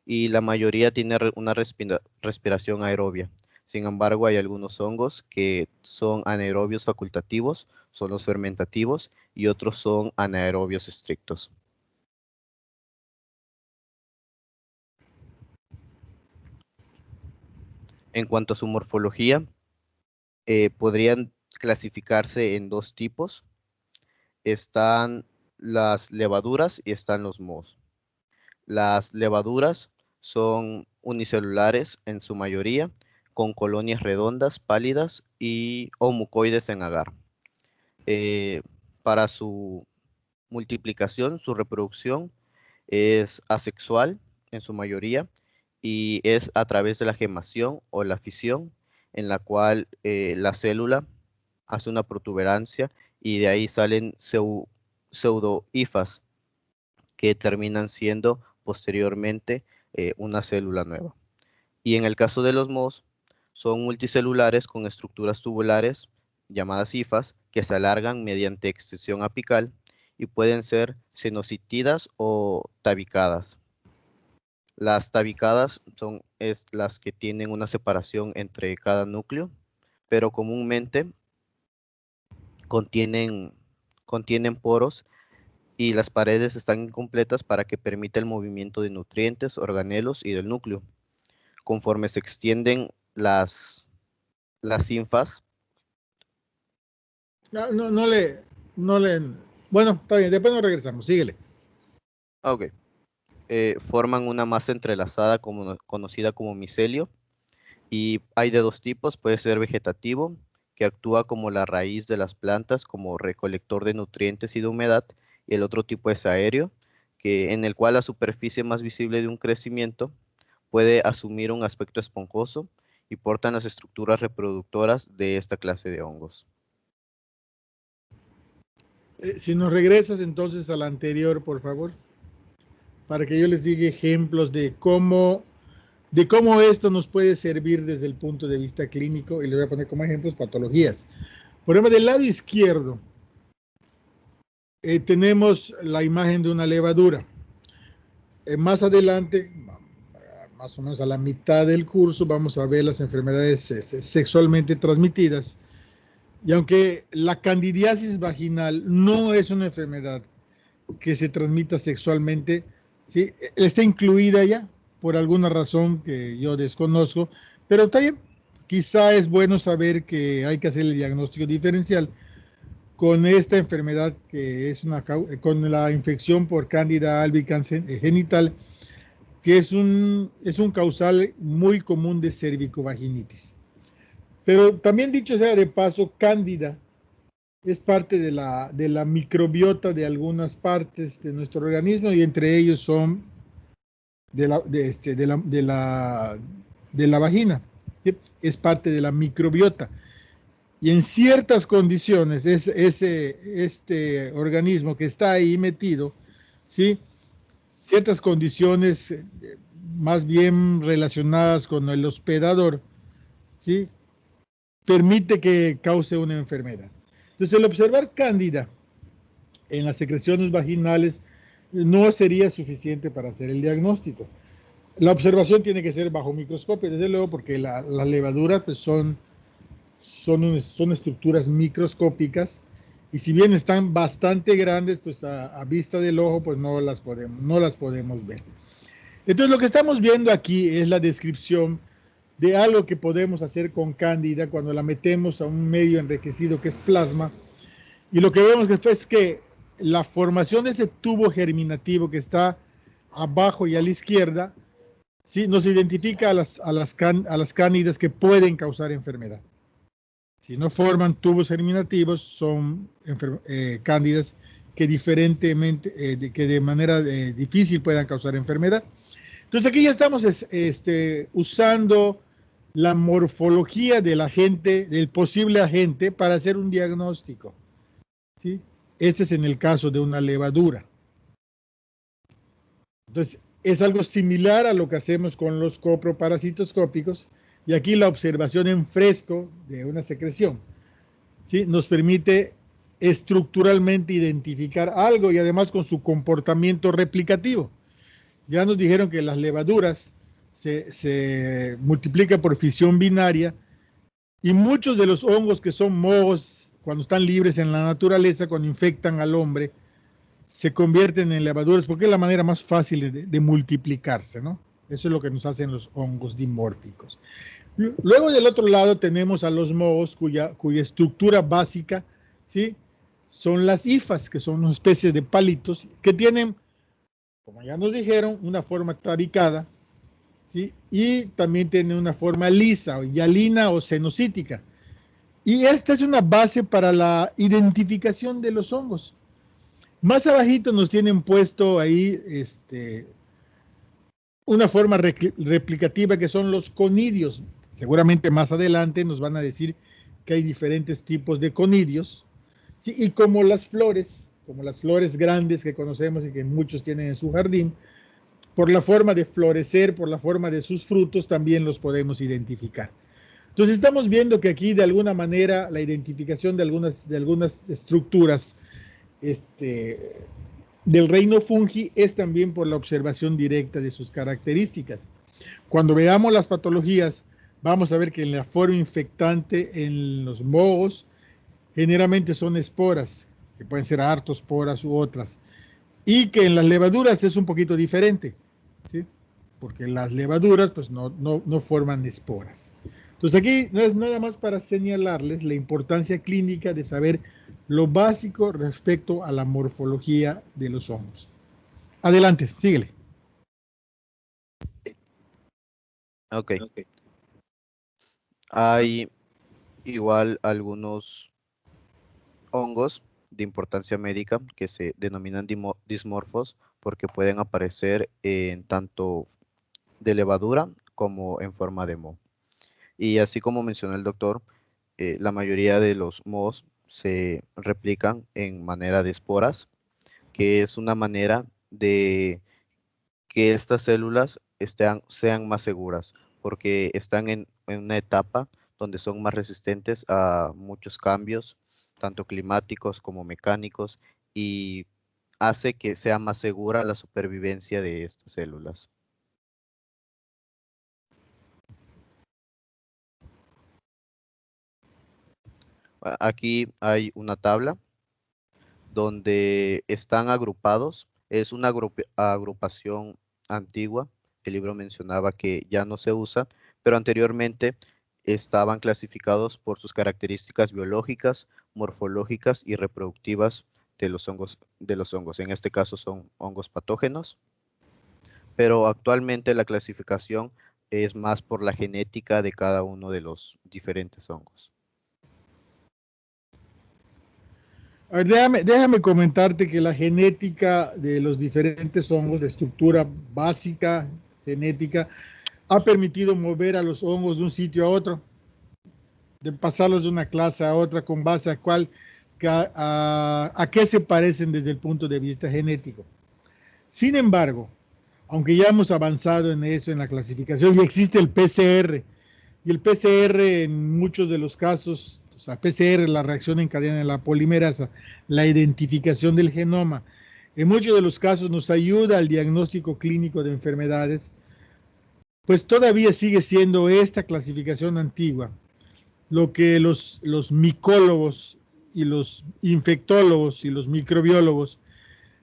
M: Y la mayoría tiene una respiración aerobia. Sin embargo, hay algunos hongos que son anaerobios facultativos, son los fermentativos, y otros son anaerobios estrictos. En cuanto a su morfología, podrían clasificarse en dos tipos. Están las levaduras y están los mohos. Las levaduras son unicelulares en su mayoría, con colonias redondas, pálidas o mucoides en agar. Para su multiplicación, su reproducción es asexual en su mayoría y es a través de la gemación o la fisión, en la cual la célula hace una protuberancia y de ahí salen pseudohifas que terminan siendo posteriormente una célula nueva. Y en el caso de los mohos, son multicelulares con estructuras tubulares llamadas hifas que se alargan mediante extensión apical y pueden ser cenocitidas o tabicadas. Las tabicadas son las que tienen una separación entre cada núcleo, pero comúnmente contienen poros y las paredes están incompletas para que permita el movimiento de nutrientes, organelos y del núcleo. Conforme se extienden las ínfas.
A: Bueno, está bien, después nos regresamos, síguele.
M: Ok. Forman una masa entrelazada conocida como micelio, y hay de dos tipos. Puede ser vegetativo, que actúa como la raíz de las plantas, como recolector de nutrientes y de humedad, y el otro tipo es aéreo, en el cual la superficie más visible de un crecimiento puede asumir un aspecto esponjoso y portan las estructuras reproductoras de esta clase de hongos.
A: Si nos regresas entonces a la anterior, por favor, para que yo les diga ejemplos de cómo esto nos puede servir desde el punto de vista clínico, y les voy a poner como ejemplos patologías. Por ejemplo, del lado izquierdo tenemos la imagen de una levadura. Más adelante, más o menos a la mitad del curso, vamos a ver las enfermedades sexualmente transmitidas. Y aunque la candidiasis vaginal no es una enfermedad que se transmita sexualmente, ¿sí? Está incluida ya por alguna razón que yo desconozco, pero está bien. Quizá es bueno saber que hay que hacer el diagnóstico diferencial con esta enfermedad, que es con la infección por Candida albicans genital, que es un causal muy común de cervicovaginitis. Pero también, dicho sea de paso, Cándida es parte de la microbiota de algunas partes de nuestro organismo, y entre ellos son de la vagina. ¿Sí? Es parte de la microbiota. Y en ciertas condiciones, este organismo que está ahí metido, ¿sí? Ciertas condiciones más bien relacionadas con el hospedador, ¿sí? Permite que cause una enfermedad. Entonces, el observar Cándida en las secreciones vaginales no sería suficiente para hacer el diagnóstico. La observación tiene que ser bajo microscopio, desde luego, porque las levaduras pues, son estructuras microscópicas, y si bien están bastante grandes, pues a vista del ojo pues no las podemos ver. Entonces, lo que estamos viendo aquí es la descripción de algo que podemos hacer con Cándida cuando la metemos a un medio enriquecido que es plasma, y lo que vemos es que la formación de ese tubo germinativo que está abajo y a la izquierda, ¿sí? Nos identifica a las cándidas que pueden causar enfermedad. Si no forman tubos germinativos, son cándidas que que de manera difícil puedan causar enfermedad. Entonces aquí ya estamos usando la morfología del agente, del posible agente, para hacer un diagnóstico, ¿sí? Este es en el caso de una levadura. Entonces, es algo similar a lo que hacemos con los coproparasitoscópicos, y aquí la observación en fresco de una secreción, ¿sí? Nos permite estructuralmente identificar algo, y además con su comportamiento replicativo. Ya nos dijeron que las levaduras se multiplican por fisión binaria, y muchos de los hongos que son mohos, cuando están libres en la naturaleza, cuando infectan al hombre, se convierten en levaduras, porque es la manera más fácil de multiplicarse, ¿no? Eso es lo que nos hacen los hongos dimórficos. Luego del otro lado tenemos a los mohos cuya estructura básica, ¿sí?, son las hifas, que son una especie de palitos que tienen, como ya nos dijeron, una forma tabicada, ¿sí?, y también tienen una forma lisa, o hialina o cenocítica. Y esta es una base para la identificación de los hongos. Más abajito nos tienen puesto ahí una forma replicativa que son los conidios. Seguramente más adelante nos van a decir que hay diferentes tipos de conidios, ¿sí? Y como las flores grandes que conocemos y que muchos tienen en su jardín, por la forma de florecer, por la forma de sus frutos, también los podemos identificar. Entonces estamos viendo que aquí de alguna manera la identificación de algunas estructuras del reino fungi es también por la observación directa de sus características. Cuando veamos las patologías, vamos a ver que en la forma infectante en los mohos generalmente son esporas, que pueden ser artosporas u otras, y que en las levaduras es un poquito diferente, ¿sí?, porque las levaduras pues no forman esporas. Entonces aquí no es nada más para señalarles la importancia clínica de saber lo básico respecto a la morfología de los hongos. Adelante, síguele.
M: Ok. Hay igual algunos hongos de importancia médica que se denominan dismorfos porque pueden aparecer en tanto de levadura como en forma de moho. Y así como mencionó el doctor, la mayoría de los mohos se replican en manera de esporas, que es una manera de que estas células sean más seguras, porque están en una etapa donde son más resistentes a muchos cambios, tanto climáticos como mecánicos, y hace que sea más segura la supervivencia de estas células. Aquí hay una tabla donde están agrupados. Es una agrupación antigua. El libro mencionaba que ya no se usa, pero anteriormente estaban clasificados por sus características biológicas, morfológicas y reproductivas de los hongos. En este caso son hongos patógenos, pero actualmente la clasificación es más por la genética de cada uno de los diferentes hongos.
A: A ver, déjame comentarte que la genética de los diferentes hongos, de estructura básica, genética, ha permitido mover a los hongos de un sitio a otro, de pasarlos de una clase a otra con base a qué se parecen desde el punto de vista genético. Sin embargo, aunque ya hemos avanzado en eso, en la clasificación, y existe el PCR, y el PCR en muchos de los casos, o sea, PCR, la reacción en cadena de la polimerasa, la identificación del genoma, en muchos de los casos nos ayuda al diagnóstico clínico de enfermedades, pues todavía sigue siendo esta clasificación antigua lo que los micólogos y los infectólogos y los microbiólogos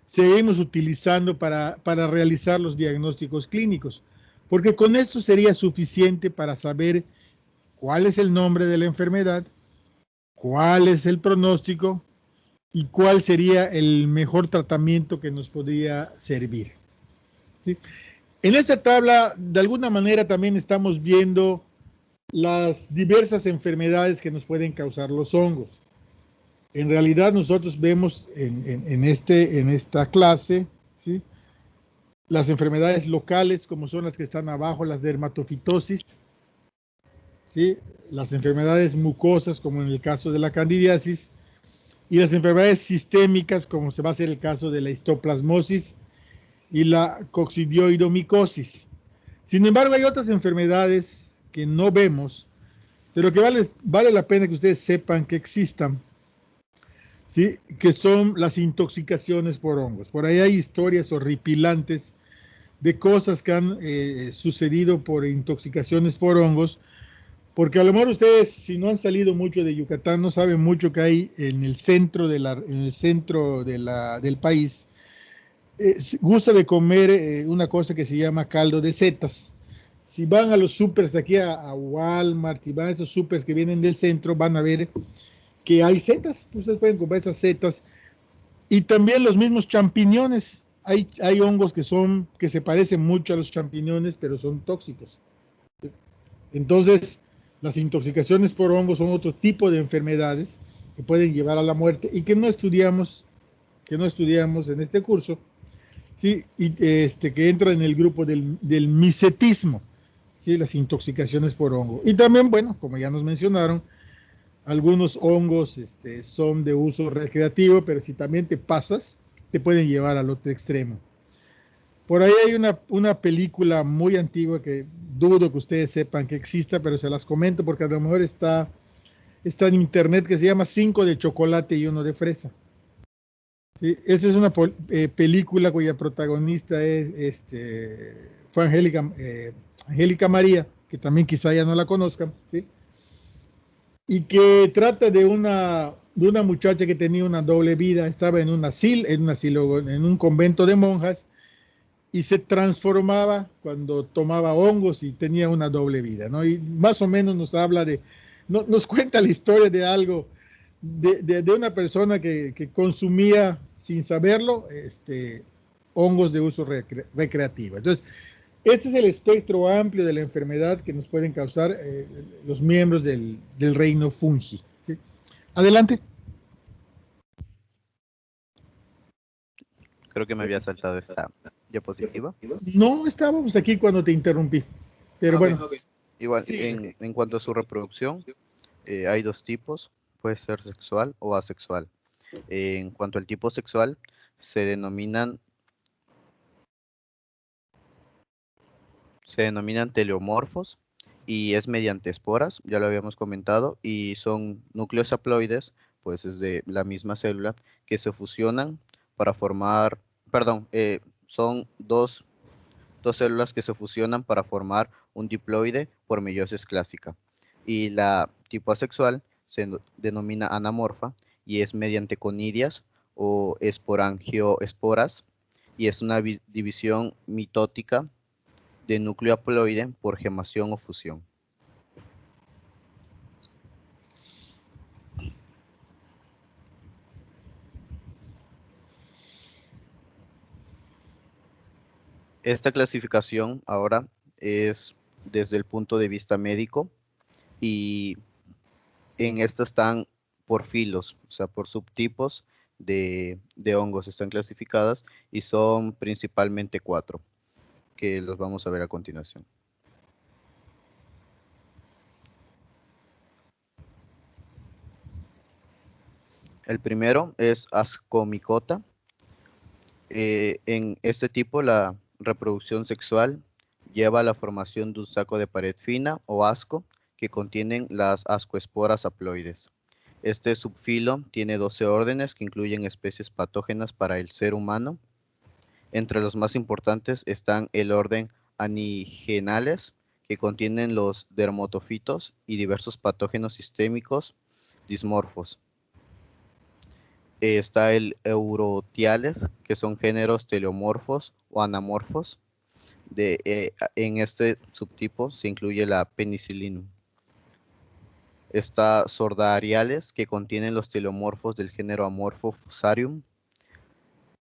A: seguimos utilizando para realizar los diagnósticos clínicos, porque con esto sería suficiente para saber cuál es el nombre de la enfermedad, cuál es el pronóstico y cuál sería el mejor tratamiento que nos podría servir. ¿Sí? En esta tabla, de alguna manera, también estamos viendo las diversas enfermedades que nos pueden causar los hongos. En realidad, nosotros vemos en esta clase, ¿sí?, las enfermedades locales, como son las que están abajo, las dermatofitosis, ¿sí?, las enfermedades mucosas, como en el caso de la candidiasis, y las enfermedades sistémicas, como se va a hacer el caso de la histoplasmosis y la coccidioidomicosis. Sin embargo, hay otras enfermedades que no vemos, pero que vale la pena que ustedes sepan que existan, ¿sí?, que son las intoxicaciones por hongos. Por ahí hay historias horripilantes de cosas que han sucedido por intoxicaciones por hongos, porque a lo mejor ustedes, si no han salido mucho de Yucatán, no saben mucho que hay en el centro del país. Gusta de comer una cosa que se llama caldo de setas. Si van a los supers aquí a Walmart y van a esos supers que vienen del centro, van a ver que hay setas, ustedes pueden comprar esas setas. Y también los mismos champiñones, hay hongos que se parecen mucho a los champiñones, pero son tóxicos. Entonces, las intoxicaciones por hongos son otro tipo de enfermedades que pueden llevar a la muerte y que no estudiamos en este curso, ¿sí? Y que entra en el grupo del misetismo, ¿sí? Las intoxicaciones por hongo. Y también, bueno, como ya nos mencionaron, algunos hongos son de uso recreativo, pero si también te pasas, te pueden llevar al otro extremo. Por ahí hay una película muy antigua que dudo que ustedes sepan que exista, pero se las comento porque a lo mejor está en internet, que se llama 5 de chocolate y 1 de fresa. ¿Sí? Esa es una película cuya protagonista fue Angélica María, que también quizá ya no la conozcan, ¿sí? Y que trata de una muchacha que tenía una doble vida, estaba en un convento de monjas, y se transformaba cuando tomaba hongos y tenía una doble vida, ¿no? Y más o menos nos habla nos cuenta la historia de algo, de una persona que consumía sin saberlo, hongos de uso recreativo. Entonces, este es el espectro amplio de la enfermedad que nos pueden causar los miembros del reino fungi, ¿sí? Adelante.
M: Creo que me había saltado esta diapositiva.
A: No estábamos aquí cuando te interrumpí, pero bueno.
M: Okay. Igual,
A: Sí.
M: en cuanto a su reproducción, hay dos tipos, puede ser sexual o asexual. En cuanto al tipo sexual, se denominan teleomorfos y es mediante esporas, ya lo habíamos comentado, y son núcleos haploides, pues es de la misma célula, que se fusionan para formar, son dos células que se fusionan para formar un diploide por meiosis clásica. Y la tipo asexual se denomina anamorfa y es mediante conidias o esporangioesporas y es una división mitótica de núcleo haploide por gemación o fusión. Esta clasificación ahora es desde el punto de vista médico y en esta están por filos, o sea, por subtipos de hongos están clasificadas y son principalmente 4, que los vamos a ver a continuación. El primero es Ascomycota. En este tipo la reproducción sexual lleva a la formación de un saco de pared fina o asco que contienen las ascoesporas haploides. Este subfilo tiene 12 órdenes que incluyen especies patógenas para el ser humano. Entre los más importantes están el orden Anigenales, que contienen los dermatofitos y diversos patógenos sistémicos dismorfos. Está el Eurotiales, que son géneros teleomorfos o anamorfos. En este subtipo se incluye la Penicillium. Está Sordariales, que contienen los teleomorfos del género amorfo Fusarium.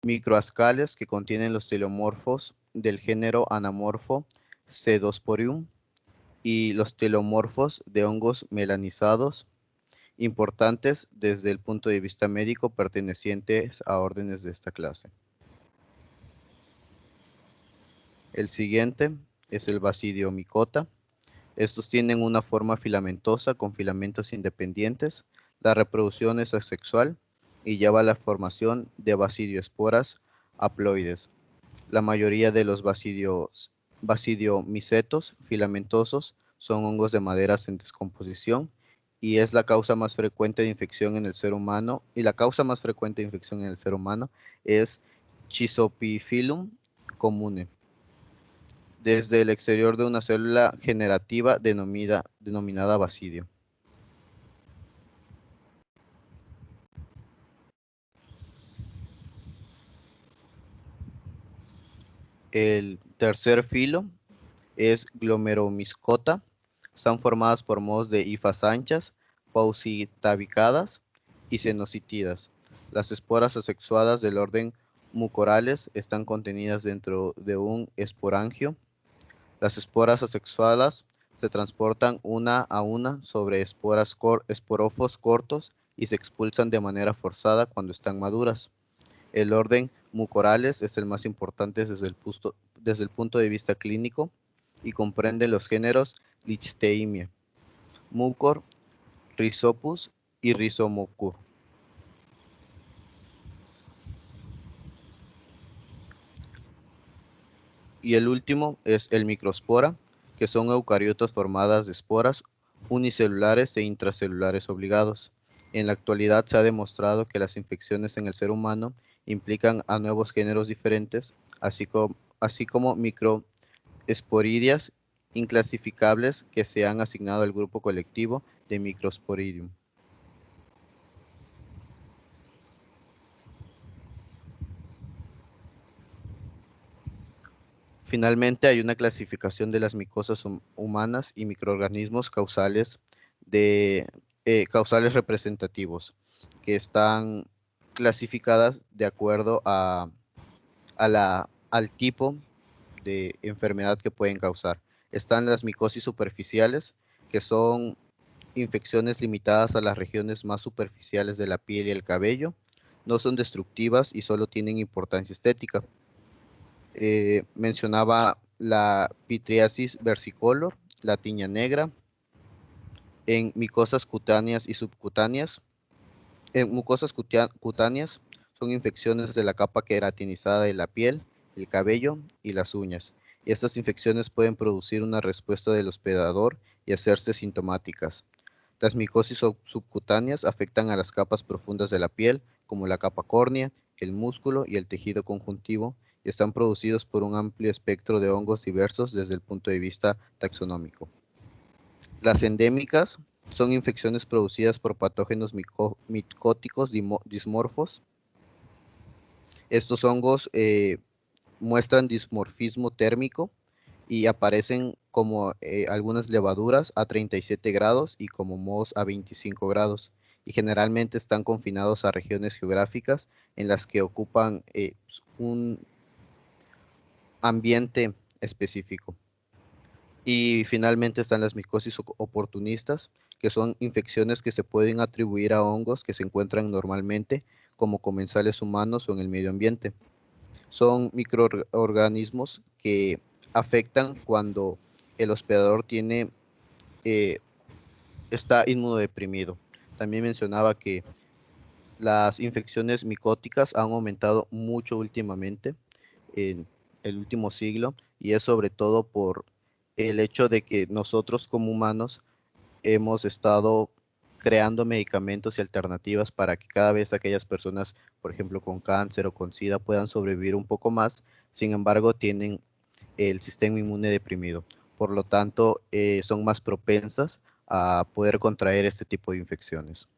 M: Microascales, que contienen los teleomorfos del género anamorfo Cedosporium. Y los teleomorfos de hongos melanizados, importantes desde el punto de vista médico, pertenecientes a órdenes de esta clase. El siguiente es el Basidiomycota. Estos tienen una forma filamentosa con filamentos independientes. La reproducción es asexual y lleva a la formación de basidioesporas haploides. La mayoría de los basidiomicetos filamentosos son hongos de maderas en descomposición y es la causa más frecuente de infección en el ser humano. Y la causa más frecuente de infección en el ser humano es Chrysophyllum comune, desde el exterior de una célula generativa denominada basidio. El tercer filo es glomeromyscota. Están formadas por mohos de hifas anchas, pausitabicadas y cenocitidas. Las esporas asexuadas del orden Mucorales están contenidas dentro de un esporangio. Las esporas asexuadas se transportan una a una sobre esporofos cortos y se expulsan de manera forzada cuando están maduras. El orden Mucorales es el más importante desde el punto de vista clínico y comprende los géneros Lichtheimia, Mucor, Rhizopus y Rhizomocur. Y el último es el microspora, que son eucariotas formadas de esporas unicelulares e intracelulares obligados. En la actualidad se ha demostrado que las infecciones en el ser humano implican a nuevos géneros diferentes, así como microesporidias inclasificables que se han asignado al grupo colectivo de Microsporidium. Finalmente, hay una clasificación de las micosas humanas y microorganismos causales representativos, que están clasificadas de acuerdo al tipo de enfermedad que pueden causar. Están las micosis superficiales, que son infecciones limitadas a las regiones más superficiales de la piel y el cabello, no son destructivas y solo tienen importancia estética. Mencionaba la pitriasis versicolor, la tiña negra, en micosas cutáneas y subcutáneas. En mucosas cutáneas son infecciones de la capa queratinizada de la piel, el cabello y las uñas. Y estas infecciones pueden producir una respuesta del hospedador y hacerse sintomáticas. Las micosis subcutáneas afectan a las capas profundas de la piel, como la capa córnea, el músculo y el tejido conjuntivo, y están producidos por un amplio espectro de hongos diversos desde el punto de vista taxonómico. Las endémicas son infecciones producidas por patógenos micóticos dismorfos. Estos hongos muestran dismorfismo térmico y aparecen como algunas levaduras a 37 grados y como mohos a 25 grados. Y generalmente están confinados a regiones geográficas en las que ocupan un ambiente específico. Y finalmente están las micosis oportunistas, que son infecciones que se pueden atribuir a hongos que se encuentran normalmente como comensales humanos o en el medio ambiente. Son microorganismos que afectan cuando el hospedador está inmunodeprimido. También mencionaba que las infecciones micóticas han aumentado mucho últimamente en el último siglo, y es sobre todo por el hecho de que nosotros como humanos hemos estado creando medicamentos y alternativas para que cada vez aquellas personas, por ejemplo, con cáncer o con SIDA puedan sobrevivir un poco más. Sin embargo, tienen el sistema inmune deprimido. Por lo tanto, son más propensas a poder contraer este tipo de infecciones.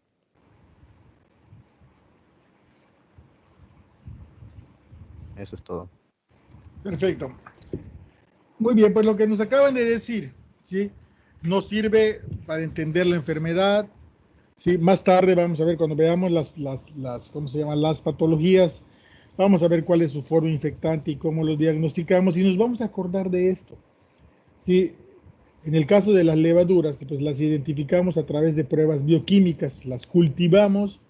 M: Eso es todo.
A: Perfecto. Muy bien, pues lo que nos acaban de decir, ¿sí? Nos sirve para entender la enfermedad, ¿sí? Más tarde vamos a ver, cuando veamos ¿cómo se llaman? Las patologías, vamos a ver cuál es su forma infectante y cómo lo diagnosticamos, y nos vamos a acordar de esto, ¿sí? En el caso de las levaduras, pues las identificamos a través de pruebas bioquímicas, las cultivamos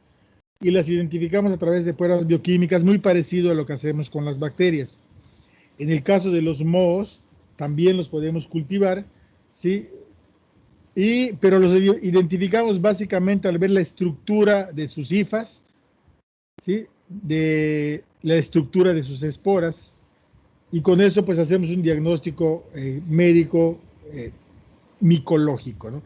A: y las identificamos a través de pruebas bioquímicas, muy parecido a lo que hacemos con las bacterias. En el caso de los mohos, también los podemos cultivar, ¿sí? Pero los identificamos básicamente al ver la estructura de sus hifas, ¿sí? De la estructura de sus esporas, y con eso pues hacemos un diagnóstico médico micológico, ¿no?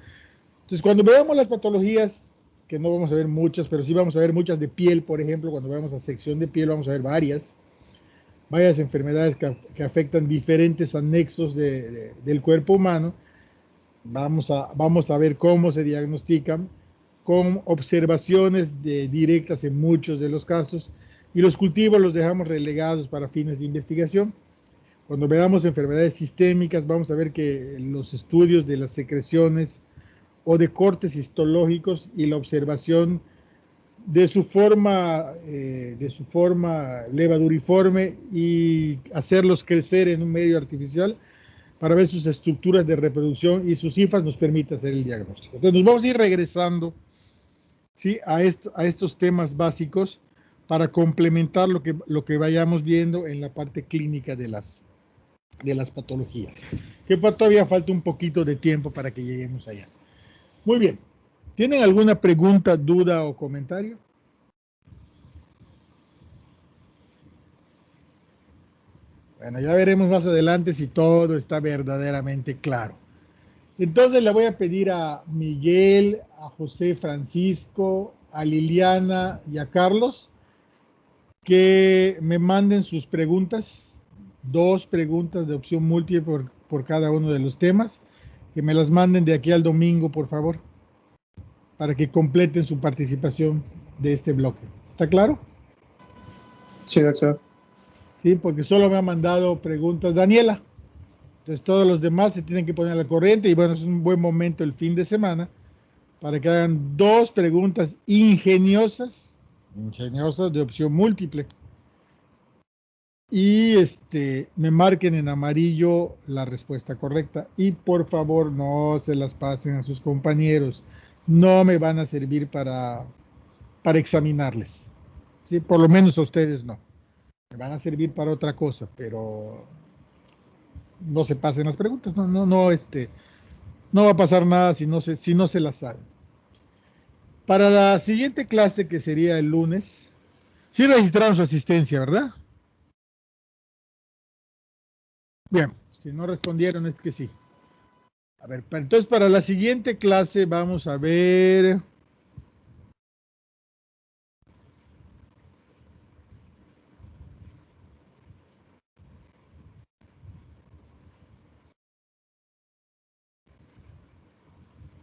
A: Entonces, cuando veamos las patologías, que no vamos a ver muchas, pero sí vamos a ver muchas de piel, por ejemplo, cuando veamos la sección de piel vamos a ver varias enfermedades que afectan diferentes anexos del cuerpo humano. Vamos a ver cómo se diagnostican con observaciones directas en muchos de los casos, y los cultivos los dejamos relegados para fines de investigación. Cuando veamos enfermedades sistémicas, vamos a ver que los estudios de las secreciones o de cortes histológicos y la observación de su forma levaduriforme y hacerlos crecer en un medio artificial para ver sus estructuras de reproducción y sus cifras nos permite hacer el diagnóstico. Entonces nos vamos a ir regresando, ¿sí?, a estos temas básicos para complementar lo que vayamos viendo en la parte clínica de las patologías. Que todavía falta un poquito de tiempo para que lleguemos allá. Muy bien. ¿Tienen alguna pregunta, duda o comentario? Bueno, ya veremos más adelante si todo está verdaderamente claro. Entonces le voy a pedir a Miguel, a José Francisco, a Liliana y a Carlos que me manden sus preguntas, 2 preguntas de opción múltiple por cada uno de los temas, que me las manden de aquí al domingo, por favor, para que completen su participación de este bloque. ¿Está claro?
I: Sí, doctor.
A: Sí, porque solo me ha mandado preguntas Daniela. Entonces todos los demás se tienen que poner al corriente y bueno, es un buen momento el fin de semana para que hagan 2 preguntas ingeniosas de opción múltiple y me marquen en amarillo la respuesta correcta y por favor no se las pasen a sus compañeros, no me van a servir para examinarles, ¿sí? Por lo menos a ustedes no, me van a servir para otra cosa, pero no se pasen las preguntas, no va a pasar nada si no se las saben. Para la siguiente clase, que sería el lunes, sí registraron su asistencia, ¿verdad? Bien, si no respondieron es que sí. A ver, entonces para la siguiente clase vamos a ver...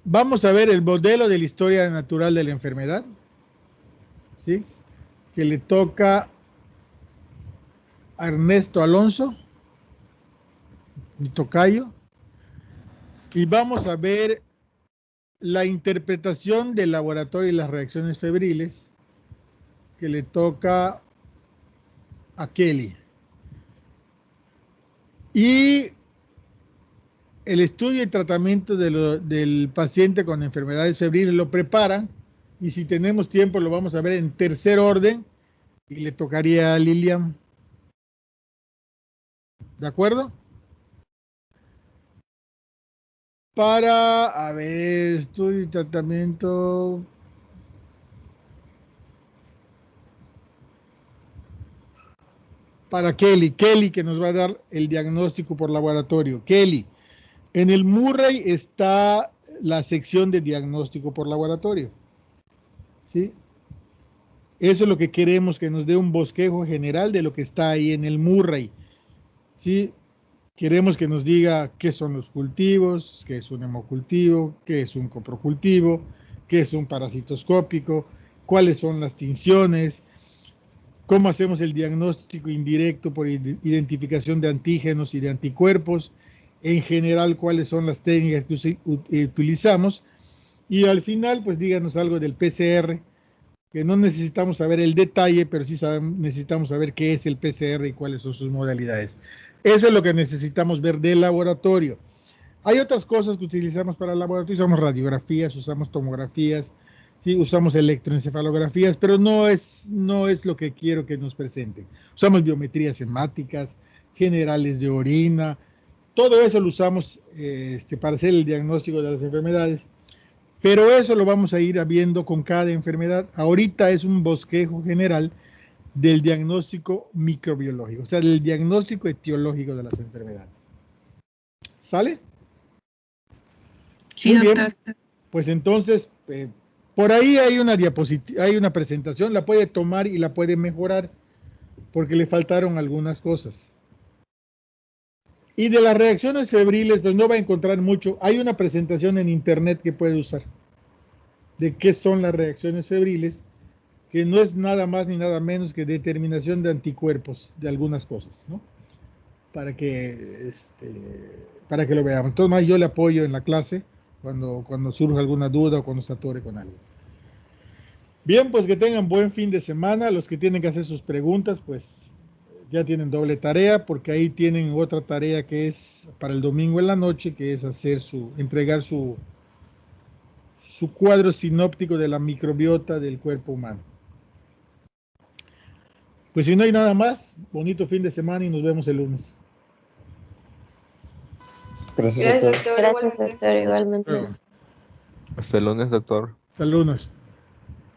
A: Vamos a ver el modelo de la historia natural de la enfermedad, ¿sí?, que le toca a Ernesto Alonso, mi tocayo, y vamos a ver la interpretación del laboratorio y las reacciones febriles, que le toca a Kelly. Y el estudio y tratamiento del paciente con enfermedades febriles lo preparan, y si tenemos tiempo lo vamos a ver en tercer orden, y le tocaría a Lilian. ¿De acuerdo? A ver, estudio y tratamiento. Para Kelly, que nos va a dar el diagnóstico por laboratorio. Kelly, en el Murray está la sección de diagnóstico por laboratorio, ¿sí? Eso es lo que queremos, que nos dé un bosquejo general de lo que está ahí en el Murray, ¿sí? Queremos que nos diga qué son los cultivos, qué es un hemocultivo, qué es un coprocultivo, qué es un parasitoscópico, cuáles son las tinciones, cómo hacemos el diagnóstico indirecto por identificación de antígenos y de anticuerpos, en general cuáles son las técnicas que utilizamos, y al final pues díganos algo del PCR, que no necesitamos saber el detalle, pero sí necesitamos saber qué es el PCR y cuáles son sus modalidades. Eso es lo que necesitamos ver del laboratorio. Hay otras cosas que utilizamos para el laboratorio, usamos radiografías, usamos tomografías, ¿sí?, usamos electroencefalografías, pero no es lo que quiero que nos presenten. Usamos biometrías hemáticas, generales de orina, todo eso lo usamos para hacer el diagnóstico de las enfermedades, pero eso lo vamos a ir viendo con cada enfermedad. Ahorita es un bosquejo general del diagnóstico microbiológico, o sea, del diagnóstico etiológico de las enfermedades. ¿Sale?
J: Sí,
A: muy
J: doctor.
A: Bien. Pues entonces, por ahí hay una diapositiva, hay una presentación, la puede tomar y la puede mejorar, porque le faltaron algunas cosas. Y de las reacciones febriles, pues no va a encontrar mucho. Hay una presentación en internet que puede usar de qué son las reacciones febriles, que no es nada más ni nada menos que determinación de anticuerpos de algunas cosas, ¿no? para que lo veamos. Entonces, más yo le apoyo en la clase cuando surja alguna duda o cuando se atore con algo. Bien, pues que tengan buen fin de semana. Los que tienen que hacer sus preguntas, pues ya tienen doble tarea, porque ahí tienen otra tarea que es para el domingo en la noche, que es entregar su cuadro sinóptico de la microbiota del cuerpo humano. Pues si no hay nada más, bonito fin de semana y nos vemos el lunes.
J: Gracias, doctor.
N: Gracias, doctor, igualmente.
A: Bueno,
O: Hasta el lunes, doctor.
A: hasta el lunes.